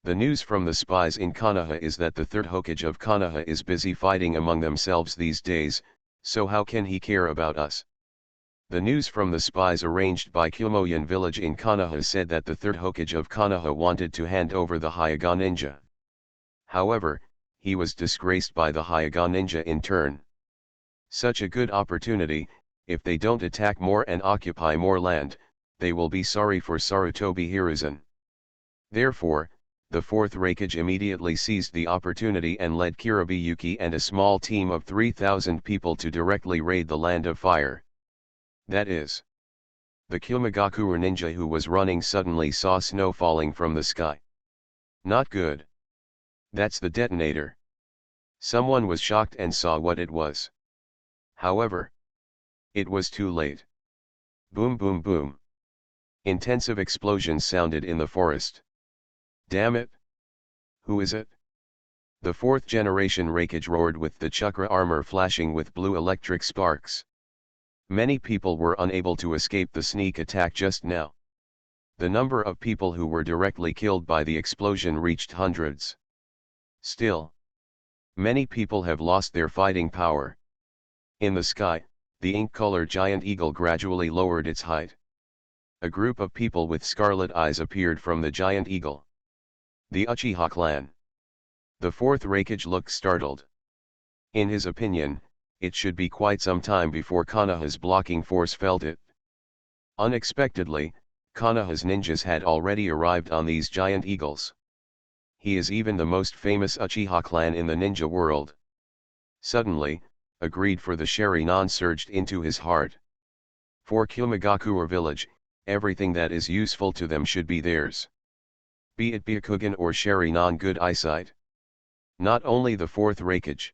The news from the spies in Konoha is that the Third Hokage of Konoha is busy fighting among themselves these days, so how can he care about us? The news from the spies arranged by Kumoyan village in Konoha said that the Third Hokage of Konoha wanted to hand over the Hyuga ninja. However, he was disgraced by the Hyuga ninja in turn. Such a good opportunity, if they don't attack more and occupy more land, they will be sorry for Sarutobi Hiruzen. Therefore, the fourth Hokage immediately seized the opportunity and led Kiribuyuki and a small team of 3,000 people to directly raid the Land of Fire. That is, the Kumogakure ninja who was running suddenly saw snow falling from the sky. Not good. That's the detonator. Someone was shocked and saw what it was. However, it was too late. Boom boom boom. Intensive explosions sounded in the forest. Damn it! Who is it? The fourth generation Hokage roared with the chakra armor flashing with blue electric sparks. Many people were unable to escape the sneak attack just now. The number of people who were directly killed by the explosion reached hundreds. Still, many people have lost their fighting power. In the sky, the ink-colored giant eagle gradually lowered its height. A group of people with scarlet eyes appeared from the giant eagle. The Uchiha clan. The fourth Hokage looked startled. In his opinion, it should be quite some time before Konoha's blocking force felt it. Unexpectedly, Konoha's ninjas had already arrived on these giant eagles. He is even the most famous Uchiha clan in the ninja world. Suddenly, a greed for the Sharingan surged into his heart. For Kumogakure village, everything that is useful to them should be theirs. Be it Byakugan or Sharingan good eyesight. Not only the fourth Hokage.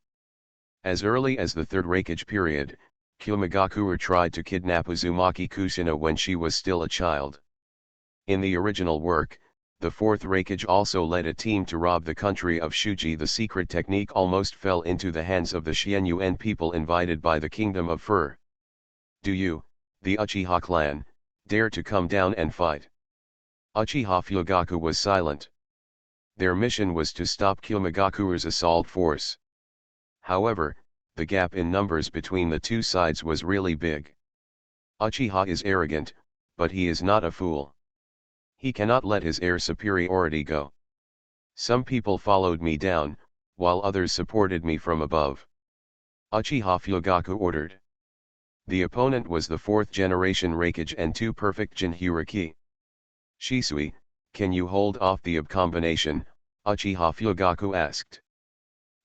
As early as the third Hokage period, Kumogakure tried to kidnap Uzumaki Kusina when she was still a child. In the original work, the fourth Hokage also led a team to rob the country of Shuji. The secret technique almost fell into the hands of the Xianyuan people invited by the Kingdom of Fur. Do you, the Uchiha clan, dare to come down and fight? Uchiha Fugaku was silent. Their mission was to stop Kumogakure's assault force. However, the gap in numbers between the two sides was really big. Uchiha is arrogant, but he is not a fool. He cannot let his air superiority go. Some people followed me down, while others supported me from above. Uchiha Fugaku ordered. The opponent was the fourth generation Hokage and two perfect Jinhyuriki. Shisui, can you hold off the combination? Uchiha Fugaku asked.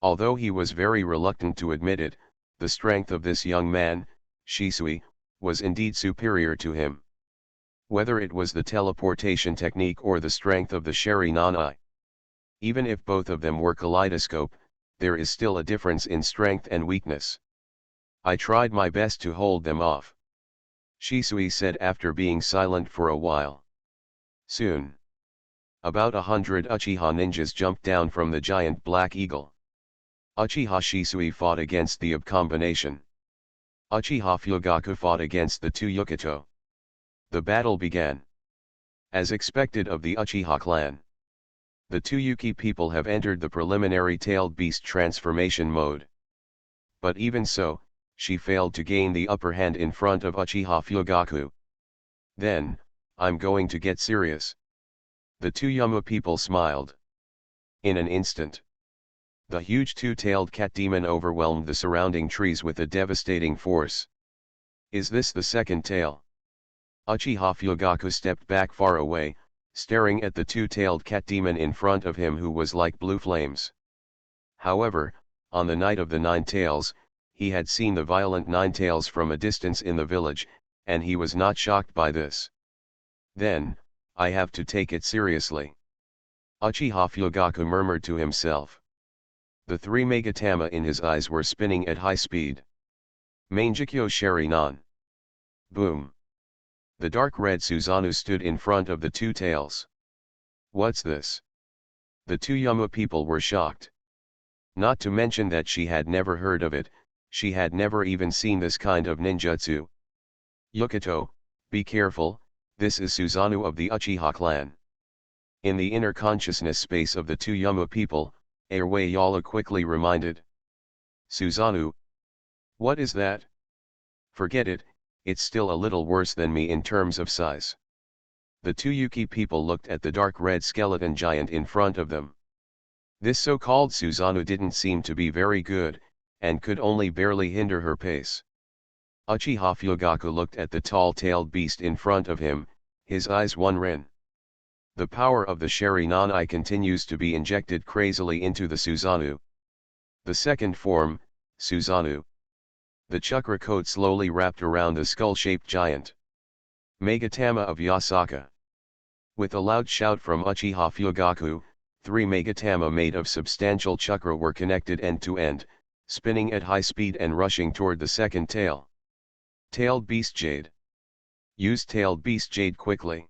Although he was very reluctant to admit it, the strength of this young man, Shisui, was indeed superior to him. Whether it was the teleportation technique or the strength of the Sharingan eye. Even if both of them were kaleidoscope, there is still a difference in strength and weakness. I tried my best to hold them off, Shisui said after being silent for a while. Soon, about 100 Uchiha ninjas jumped down from the giant black eagle. Uchiha Shisui fought against the combination. Uchiha Fugaku fought against the two Yukito. The battle began. As expected of the Uchiha clan, the two Yuki people have entered the preliminary tailed beast transformation mode. But even so, she failed to gain the upper hand in front of Uchiha Fugaku. Then, I'm going to get serious. The two Yama people smiled. In an instant, the huge two-tailed cat demon overwhelmed the surrounding trees with a devastating force. Is this the second tail? Uchiha Fugaku stepped back far away, staring at the two-tailed cat demon in front of him who was like blue flames. However, on the night of the 9 tails, he had seen the violent 9 tails from a distance in the village, and he was not shocked by this. Then, I have to take it seriously. Uchiha Fugaku murmured to himself. The 3 Megatama in his eyes were spinning at high speed. Mangekyo Sharingan. Boom. The dark red Susanoo stood in front of the two tails. What's this? The two Yama people were shocked. Not to mention that she had never heard of it, she had never even seen this kind of ninjutsu. Yukito, be careful, this is Susanoo of the Uchiha clan. In the inner consciousness space of the two Yama people, Airway Yala quickly reminded. Susanoo? What is that? Forget it, it's still a little worse than me in terms of size. The two Yuki people looked at the dark red skeleton giant in front of them. This so-called Susanoo didn't seem to be very good, and could only barely hinder her pace. Uchiha Fugaku looked at the tall-tailed beast in front of him, his eyes one rin. The power of the Sharingan continues to be injected crazily into the Susanoo. The second form, Susanoo. The chakra coat slowly wrapped around the skull-shaped giant. Megatama of Yasaka. With a loud shout from Uchiha Fugaku, 3 Megatama made of substantial chakra were connected end to end, spinning at high speed and rushing toward the second tail. Tailed Beast Jade. Use Tailed Beast Jade quickly.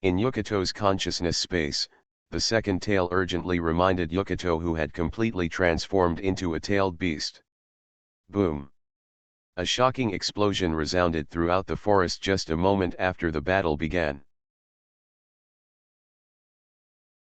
In Yukito's consciousness space, the second tail urgently reminded Yukito, who had completely transformed into a tailed beast. Boom! A shocking explosion resounded throughout the forest just a moment after the battle began.